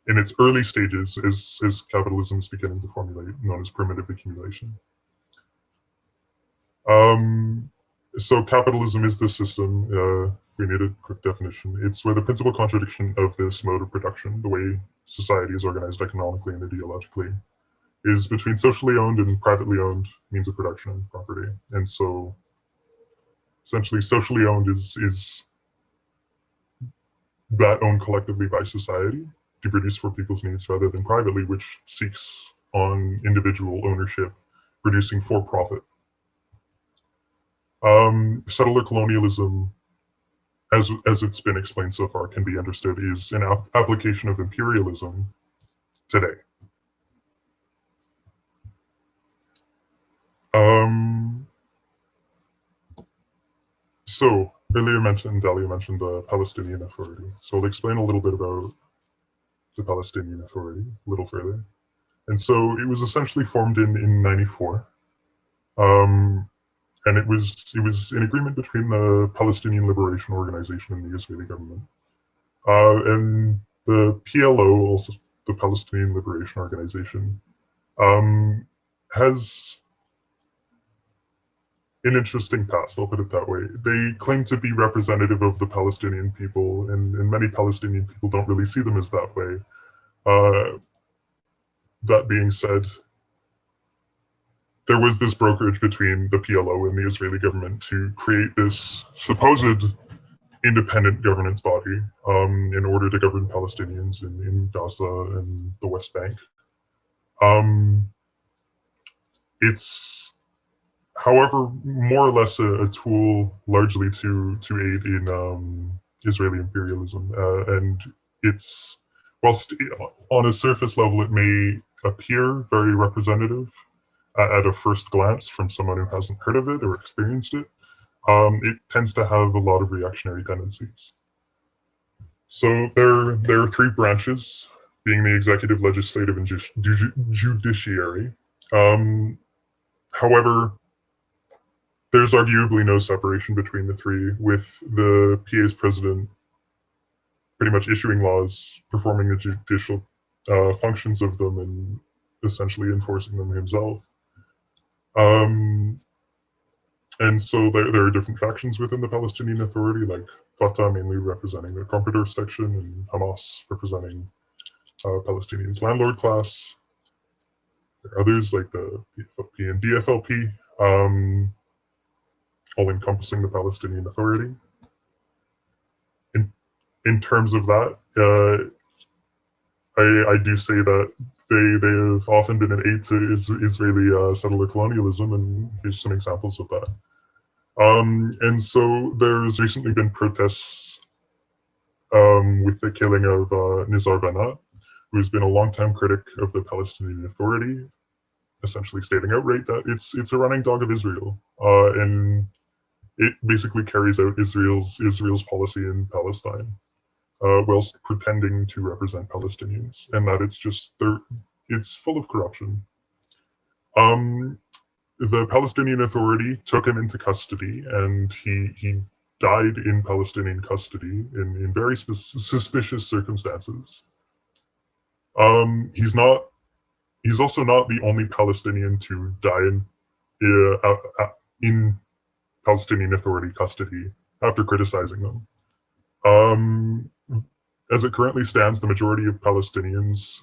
in its early stages as capitalism is beginning to formulate, known as primitive accumulation. So capitalism is the system. We need a quick definition. It's where the principal contradiction of this mode of production, the way society is organized economically and ideologically, is between socially owned and privately owned means of production and property. And so essentially socially owned is that owned collectively by society to produce for people's needs, rather than privately, which seeks on individual ownership, producing for profit. Settler colonialism, as it's been explained so far, can be understood is an application of imperialism today. So earlier Dalia mentioned the Palestinian Authority. So I'll explain a little bit about the Palestinian Authority a little further. And so it was essentially formed in 94. And it was an agreement between the Palestinian Liberation Organization and the Israeli government. And the PLO, also the Palestinian Liberation Organization, has an interesting past, I'll put it that way. They claim to be representative of the Palestinian people, and many Palestinian people don't really see them as that way. That being said, there was this brokerage between the PLO and the Israeli government to create this supposed independent governance body in order to govern Palestinians in Gaza and the West Bank. It's, however, more or less a tool largely to aid in Israeli imperialism. And it's, whilst on a surface level it may appear very representative at a first glance from someone who hasn't heard of it or experienced it, it tends to have a lot of reactionary tendencies. So there are three branches, being the executive, legislative, and judiciary. However, there's arguably no separation between the three, with the PA's president pretty much issuing laws, performing the judicial functions of them, and essentially enforcing them himself. And so there are different factions within the Palestinian Authority, like Fatah mainly representing the comprador section, and Hamas representing Palestinians' landlord class. There are others like the PFLP and DFLP, all encompassing the Palestinian Authority. In terms of that, I do say that they have often been an aid to Israeli settler colonialism, and here's some examples of that. And so there's recently been protests with the killing of Nizar Banat, who's been a longtime critic of the Palestinian Authority, essentially stating outright that it's a running dog of Israel, and it basically carries out Israel's policy in Palestine, whilst pretending to represent Palestinians, and that it's full of corruption. The Palestinian Authority took him into custody, and he died in Palestinian custody in very suspicious circumstances. He's also not the only Palestinian to die in Palestinian Authority custody after criticizing them. As it currently stands, the majority of Palestinians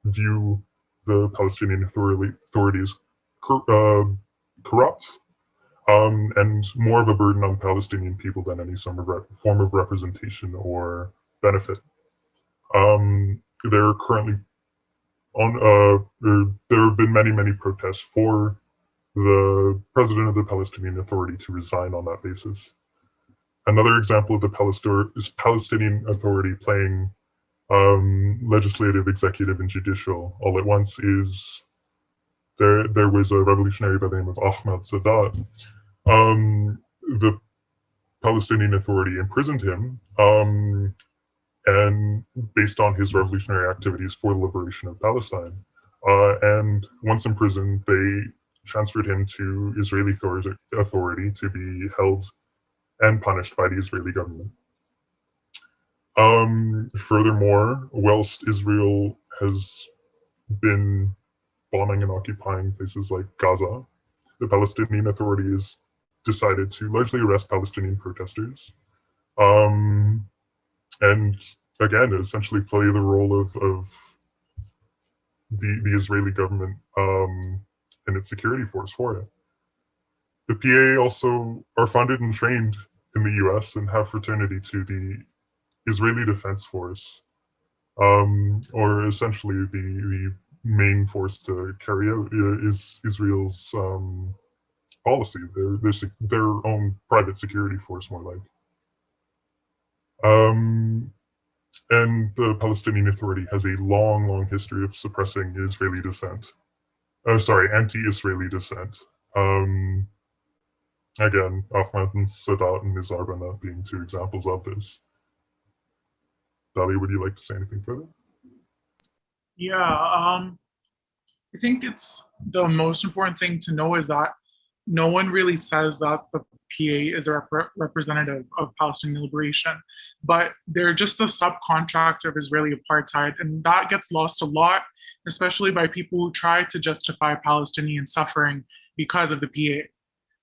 view the Palestinian Authority as corrupt, and more of a burden on Palestinian people than any form of representation or benefit. There are currently there have been many protests for the president of the Palestinian Authority to resign on that basis. Another example of the Palestinian Authority playing legislative, executive, and judicial all at once is there was a revolutionary by the name of Ahmad Sadat. The Palestinian Authority imprisoned him, and based on his revolutionary activities for the liberation of Palestine. And once in prison, they transferred him to Israeli authority to be held and punished by the Israeli government. Furthermore, whilst Israel has been bombing and occupying places like Gaza, the Palestinian Authority has decided to largely arrest Palestinian protesters, and again, essentially play the role of the Israeli government and its security force for it. The PA also are funded and trained in the US and have fraternity to the Israeli Defense Force, or essentially the main force to carry out is Israel's policy, their own private security force, more like. And the Palestinian Authority has a long history of suppressing Israeli dissent. Anti-Israeli dissent. Again, Ahmad and Sadat and Nizar Banat being two examples of this. Dali, would you like to say anything further? Yeah, I think it's the most important thing to know is that no one really says that the PA is a representative of Palestinian liberation, but they're just the subcontractor of Israeli apartheid, and that gets lost a lot, especially by people who try to justify Palestinian suffering because of the PA.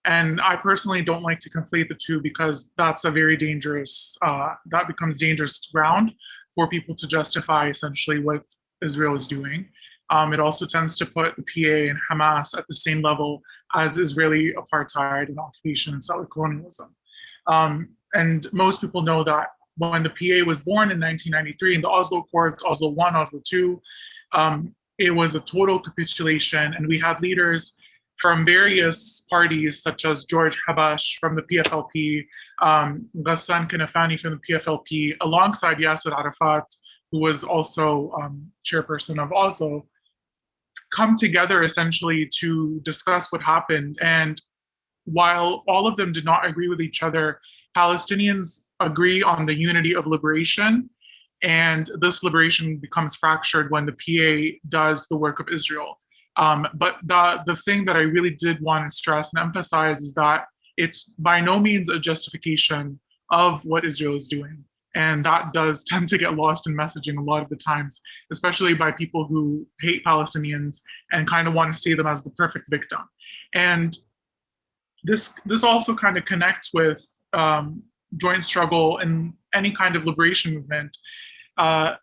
And I personally don't like to conflate the two because that's a very dangerous, that becomes dangerous ground for people to justify essentially what Israel is doing. It also tends to put the PA and Hamas at the same level as Israeli apartheid and occupation and settler colonialism. And most people know that when the PA was born in 1993 in the Oslo Accords, Oslo 1, Oslo 2, it was a total capitulation, and we had leaders from various parties, such as George Habash from the PFLP, Ghassan Kanafani from the PFLP, alongside Yasser Arafat, who was also chairperson of Oslo, come together essentially to discuss what happened. And while all of them did not agree with each other, Palestinians agree on the unity of liberation. And this liberation becomes fractured when the PA does the work of Israel. But the thing that I really did want to stress and emphasize is that it's by no means a justification of what Israel is doing. And that does tend to get lost in messaging a lot of the times, especially by people who hate Palestinians and kind of want to see them as the perfect victim. And this also kind of connects with joint struggle and any kind of liberation movement.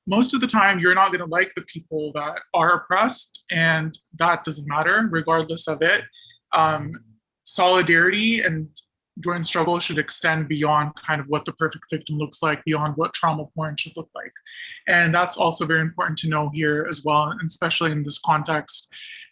Most of the time, you're not going to like the people that are oppressed, and that doesn't matter, regardless of it. Solidarity and joint struggle should extend beyond kind of what the perfect victim looks like, beyond what trauma porn should look like. And that's also very important to know here as well, and especially in this context.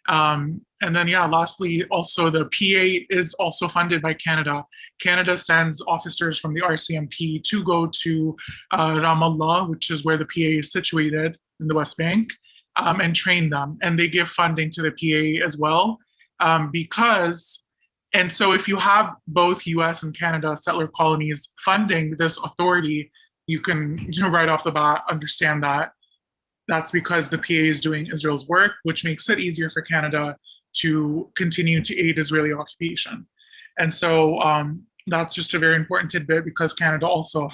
And then, yeah, lastly, also the PA is also funded by Canada. Canada sends officers from the RCMP to go to Ramallah, which is where the PA is situated in the West Bank, and train them. And they give funding to the PA as well, and so if you have both US and Canada settler colonies funding this authority, you can, right off the bat understand that that's because the PA is doing Israel's work, which makes it easier for Canada to continue to aid Israeli occupation. And so that's just a very important tidbit, because Canada also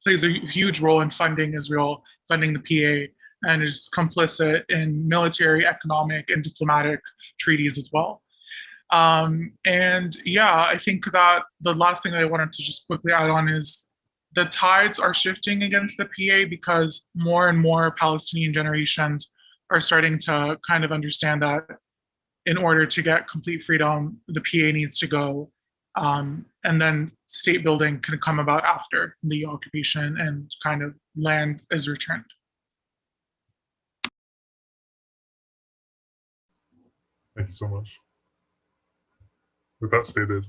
plays a huge role in funding Israel, funding the PA, and is complicit in military, economic, and diplomatic treaties as well. And yeah, I think that the last thing I wanted to just quickly add on is the tides are shifting against the PA, because more and more Palestinian generations are starting to kind of understand that in order to get complete freedom, the PA needs to go. And then state building can come about after the occupation and kind of land is returned. Thank you so much. With that stated,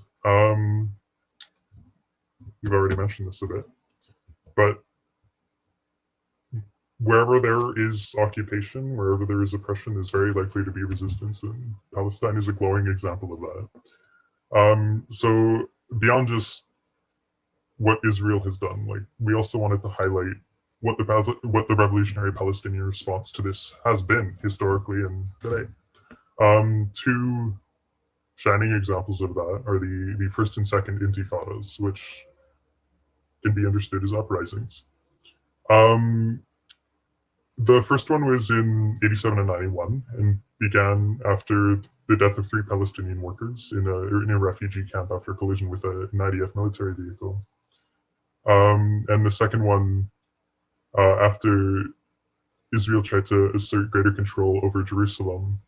we've already mentioned this a bit, but wherever there is occupation, wherever there is oppression, there's very likely to be resistance, and Palestine is a glowing example of that. So beyond just what Israel has done, like, we also wanted to highlight what the revolutionary Palestinian response to this has been historically and today. Two shining examples of that are the first and second intifadas, which can be understood as uprisings. The first one was in 87 and 91 and began after the death of 3 Palestinian workers in a refugee camp after a collision with an IDF military vehicle. And the second one after Israel tried to assert greater control over Jerusalem.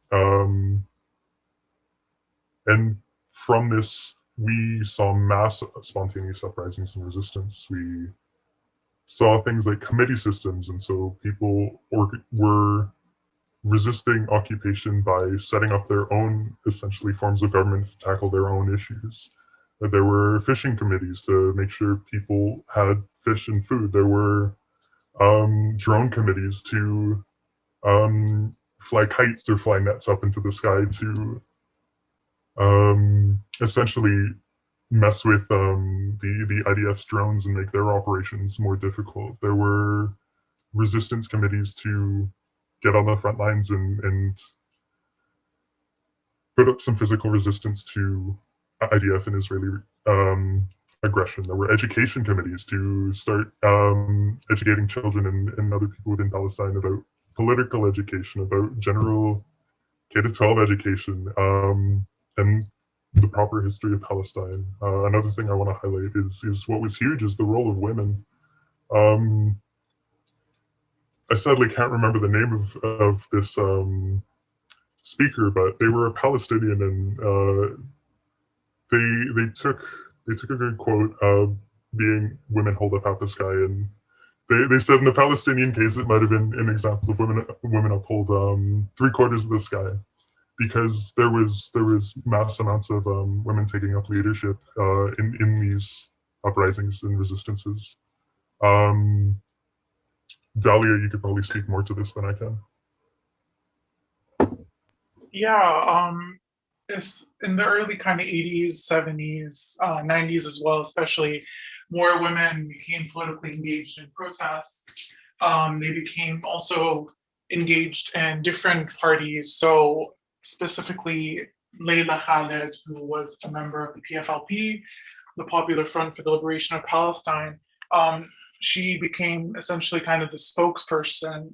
And from this, we saw mass spontaneous uprisings and resistance. We saw things like committee systems, and so people were resisting occupation by setting up their own, essentially, forms of government to tackle their own issues. There were fishing committees to make sure people had fish and food. There were drone committees to fly kites or fly nets up into the sky to essentially mess with the IDF's drones and make their operations more difficult. There were resistance committees to get on the front lines and put up some physical resistance to IDF and Israeli aggression. There were education committees to start educating children and other people within Palestine about political education, about general K-12 education. And the proper history of Palestine. Another thing I want to highlight is what was huge is the role of women. I sadly can't remember the name of this speaker, but they were a Palestinian, and they took a good quote of being "women hold up half the sky," and they said in the Palestinian case it might have been an example of women uphold 3/4 of the sky, because there was mass amounts of women taking up leadership in these uprisings and resistances. Dahlia, you could probably speak more to this than I can. Yeah, it's in the early kind of 80s, 70s, 90s as well, especially more women became politically engaged in protests. They became also engaged in different parties. So specifically, Leila Khaled, who was a member of the PFLP, the Popular Front for the Liberation of Palestine, she became essentially kind of the spokesperson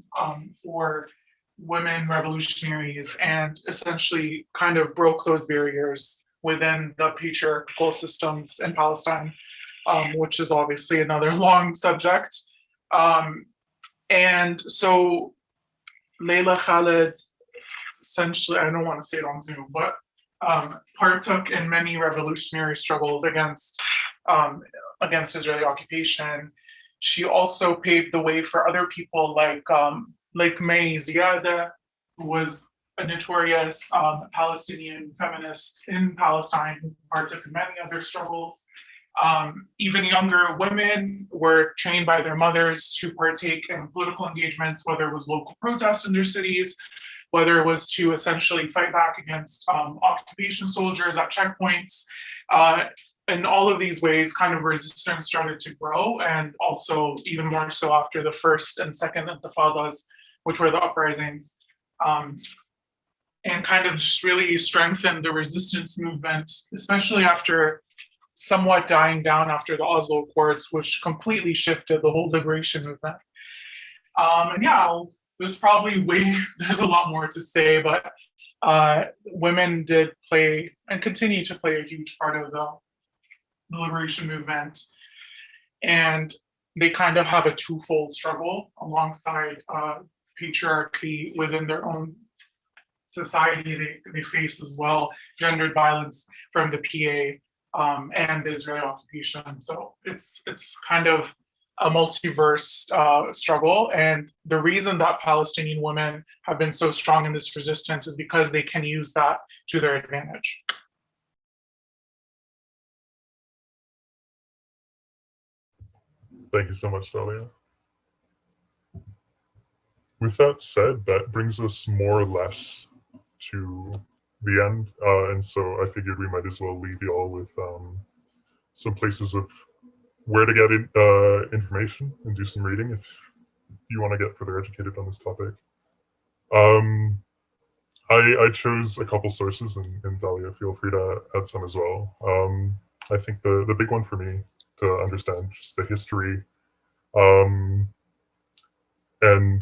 for women revolutionaries, and essentially kind of broke those barriers within the patriarchal systems in Palestine, which is obviously another long subject. And so Leila Khaled, essentially, I don't want to say it on Zoom, but partook in many revolutionary struggles against Israeli occupation. She also paved the way for other people like May Ziada, who was a notorious Palestinian feminist in Palestine who partook in many other struggles. Even younger women were trained by their mothers to partake in political engagements, whether it was local protests in their cities, whether it was to essentially fight back against occupation soldiers at checkpoints. In all of these ways, kind of resistance started to grow, and also even more so after the first and second intifadas, which were the uprisings, and kind of just really strengthened the resistance movement, especially after somewhat dying down after the Oslo Accords, which completely shifted the whole liberation movement. And yeah, there's a lot more to say, but women did play and continue to play a huge part of the liberation movement. And they kind of have a twofold struggle alongside patriarchy within their own society. They face as well gendered violence from the PA and the Israeli occupation. So it's kind of a multiverse struggle. And the reason that Palestinian women have been so strong in this resistance is because they can use that to their advantage. Thank you so much, Dahlia. With that said, that brings us more or less to the end, and so I figured we might as well leave you all with some places of where to get information and do some reading if you want to get further educated on this topic. I chose a couple sources, and Dahlia, feel free to add some as well. I think the big one for me to understand just the history and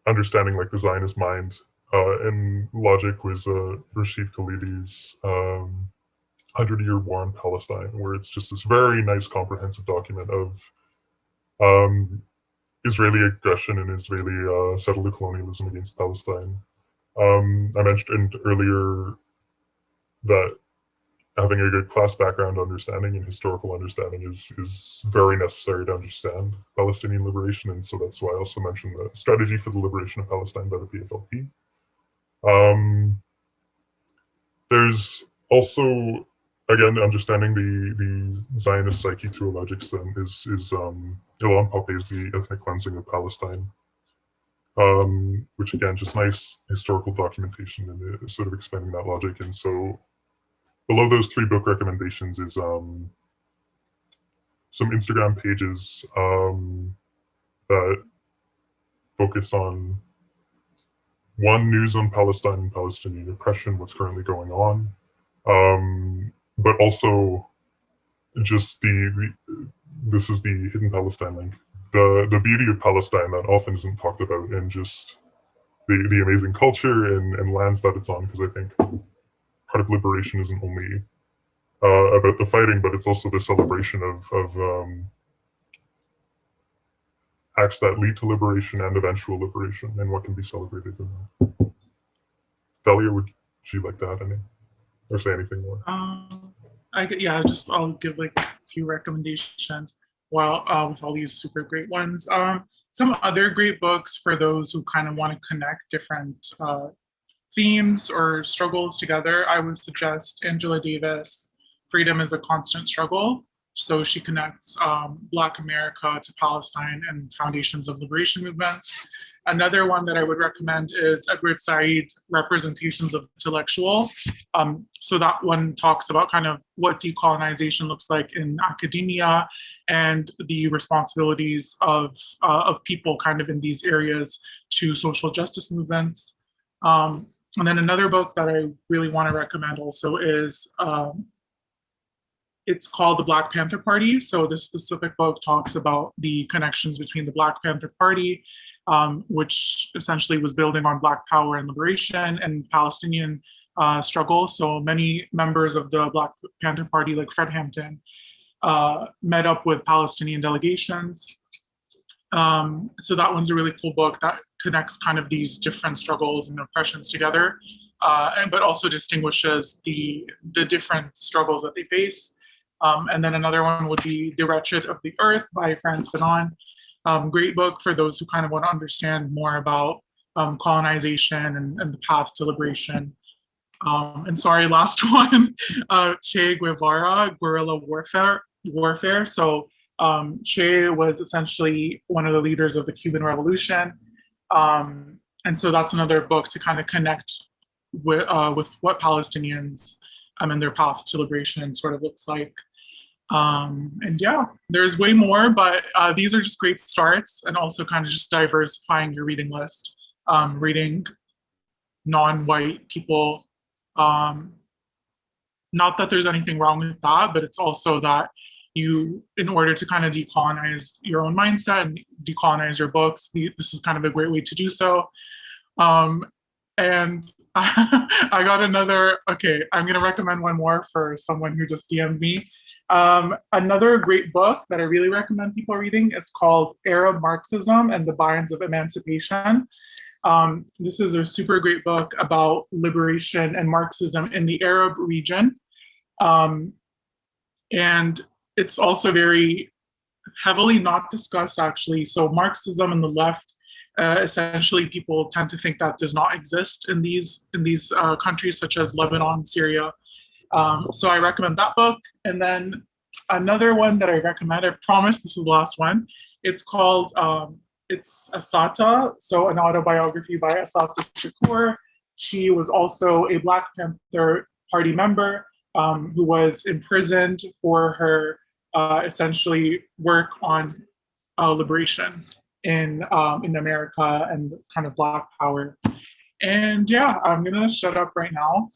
understanding like the Zionist mind and logic was Rashid Khalidi's 100-Year War in Palestine, where it's just this very nice comprehensive document of Israeli aggression and Israeli settler colonialism against Palestine. I mentioned earlier that having a good class background understanding and historical understanding is very necessary to understand Palestinian liberation, and so that's why I also mentioned the Strategy for the Liberation of Palestine by the PFLP. There's also, again, understanding the Zionist psyche to a large extent is Ilan Pappé's The Ethnic Cleansing of Palestine, which again, just nice historical documentation and sort of expanding that logic. And so below those 3 book recommendations is some Instagram pages that focus on news on Palestine and Palestinian oppression, what's currently going on, but also just this is the Hidden Palestine link, the beauty of Palestine that often isn't talked about, and just the amazing culture and lands that it's on, because I think part of liberation isn't only about the fighting, but it's also the celebration of acts that lead to liberation and eventual liberation, and what can be celebrated in that. Delia, would you like to add any or say anything more? I'll give like a few recommendations. Well, with all these super great ones. Some other great books for those who kind of want to connect different themes or struggles together. I would suggest Angela Davis, Freedom is a Constant Struggle. So she connects Black America to Palestine and foundations of liberation movement. Another one that I would recommend is Edward Said, Representations of Intellectual. So that one talks about kind of what decolonization looks like in academia and the responsibilities of people kind of in these areas to social justice movements. And then another book that I really want to recommend also is it's called The Black Panther Party. So this specific book talks about the connections between the Black Panther Party, which essentially was building on Black power and liberation and Palestinian struggle. So many members of the Black Panther Party, like Fred Hampton, met up with Palestinian delegations. So that one's a really cool book that connects kind of these different struggles and oppressions together, but also distinguishes the different struggles that they face. And then another one would be The Wretched of the Earth by Frantz Fanon. Great book for those who kind of want to understand more about colonization and the path to liberation. And sorry, last one, Che Guevara, Guerrilla Warfare. So Che was essentially one of the leaders of the Cuban Revolution. And so that's another book to kind of connect with what Palestinians and their path to liberation sort of looks like. And yeah, there's way more, but these are just great starts, and also kind of just diversifying your reading list, reading non-white people. Not that there's anything wrong with that, but it's also that you, in order to kind of decolonize your own mindset and decolonize your books, this is kind of a great way to do so. And I got another, okay, I'm gonna recommend one more for someone who just DM'd me. Another great book that I really recommend people reading is called Arab Marxism and the Binds of Emancipation. This is a super great book about liberation and Marxism in the Arab region. And it's also very heavily not discussed actually. So Marxism and the left, essentially people tend to think that does not exist in these countries such as Lebanon, Syria. So I recommend that book. And then another one that I recommend, I promise this is the last one. It's called, it's Assata, so an autobiography by Assata Shakur. She was also a Black Panther Party member who was imprisoned for her essentially work on liberation in America and kind of Black power. And yeah, I'm gonna shut up right now.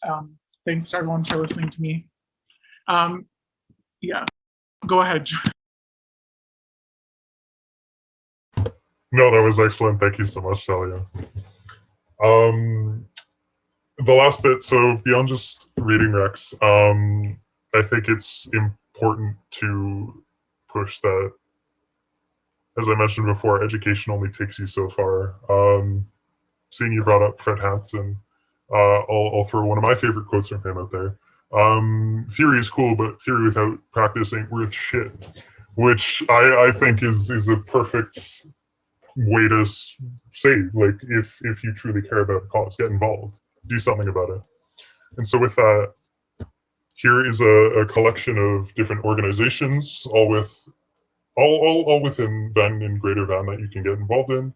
Thanks to everyone for listening to me. Yeah, go ahead, John. No, that was excellent. Thank you so much, Celia. The last bit, so beyond just reading recs, I think it's important to push that, as I mentioned before, education only takes you so far. Seeing you brought up Fred Hampton, I'll throw one of my favorite quotes from him out there. Theory is cool, but theory without practice ain't worth shit, which I think is a perfect way to say, like, if you truly care about a cause, get involved, do something about it. And so with that, here is a collection of different organizations, all within Van and Greater Van that you can get involved in.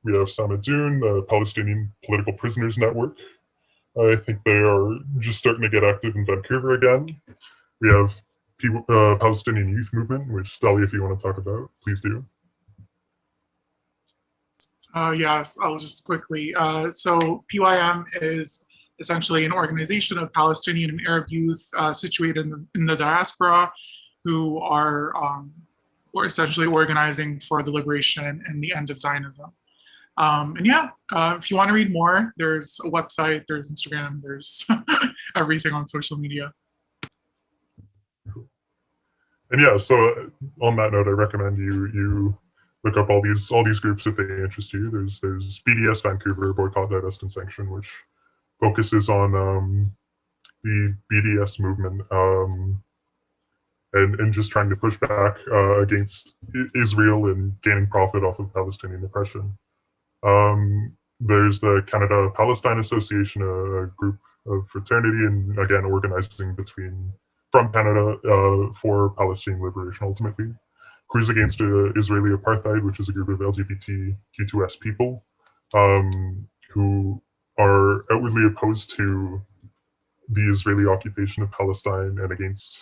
We have Samadoun, the Palestinian Political Prisoners Network. I think they are just starting to get active in Vancouver again. We have Palestinian Youth Movement, which, Sally, if you want to talk about, please do. Yes, I'll just quickly. So PYM is essentially an organization of Palestinian and Arab youth situated in the diaspora who are essentially organizing for the liberation and the end of Zionism. And yeah, if you want to read more, there's a website, there's Instagram, there's everything on social media. And yeah, so on that note, I recommend you look up all these groups if they interest you. There's BDS Vancouver, Boycott, Divest, and Sanction, which focuses on the BDS movement and just trying to push back against Israel and gaining profit off of Palestinian oppression. There's the Canada Palestine Association, a group of fraternity, and again organizing from Canada for Palestinian liberation ultimately. Crews Against Israeli Apartheid, which is a group of LGBTQ2S people who are outwardly opposed to the Israeli occupation of Palestine and against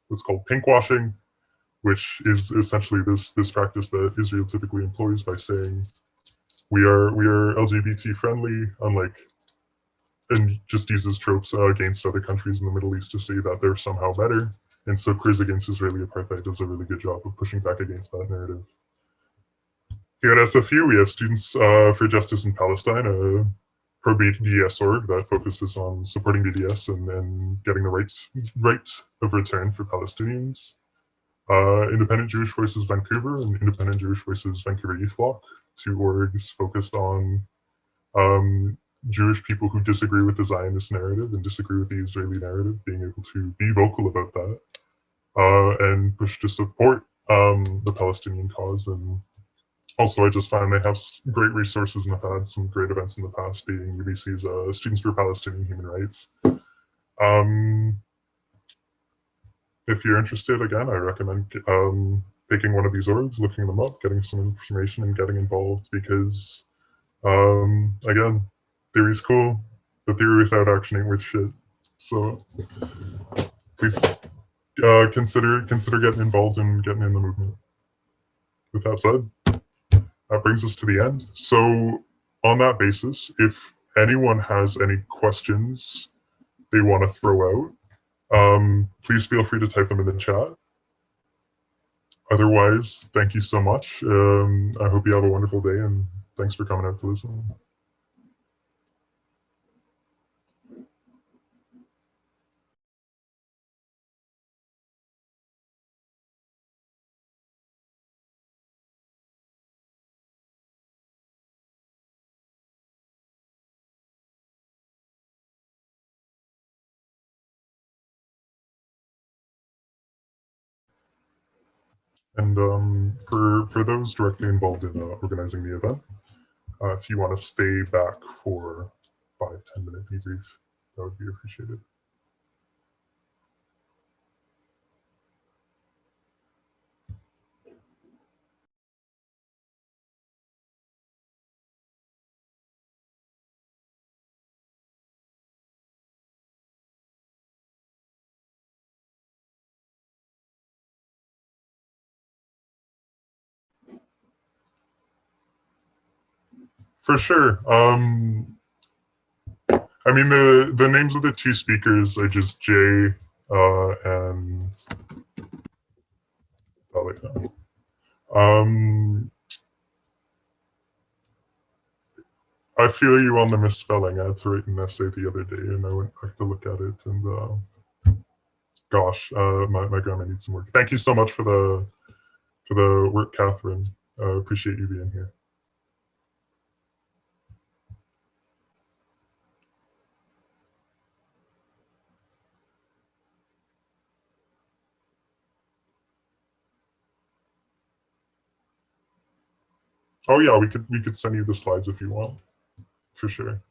what's called pinkwashing, which is essentially this practice that Israel typically employs by saying we are LGBT friendly, and just uses tropes against other countries in the Middle East to say that they're somehow better. And so Crews Against Israeli Apartheid does a really good job of pushing back against that narrative. Here at SFU, we have Students for Justice in Palestine, a pro-BDS org that focuses on supporting BDS and getting the right of return for Palestinians. Independent Jewish Voices Vancouver and Independent Jewish Voices Vancouver Youth Bloc, two orgs focused on Jewish people who disagree with the Zionist narrative and disagree with the Israeli narrative, being able to be vocal about that and push to support the Palestinian cause. And also, I just find they have great resources and have had some great events in the past, being UBC's Students for Palestinian Human Rights. If you're interested, again, I recommend picking one of these orgs, looking them up, getting some information, and getting involved because, again, theory's cool, but theory without action ain't worth shit. So please consider getting involved and getting in the movement. With that said, that brings us to the end. So on that basis, if anyone has any questions they want to throw out, please feel free to type them in the chat. Otherwise, thank you so much. I hope you have a wonderful day, and thanks for coming out to listen. And for those directly involved in organizing the event, if you want to stay back for 5-10 minute debrief, that would be appreciated. For sure. I mean, the names of the two speakers are just Jay and Talia. I feel you on the misspelling. I had to write an essay the other day, and I went back to look at it, and gosh, my grammar needs some work. Thank you so much for the work, Catherine. Appreciate you being here. Oh yeah, we could send you the slides if you want, for sure.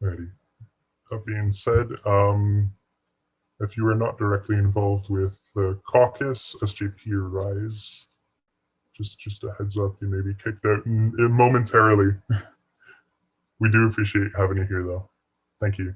Alrighty. That being said, if you are not directly involved with the Caucus, SJP, or RISE, just a heads up, you may be kicked out momentarily. We do appreciate having you here, though. Thank you.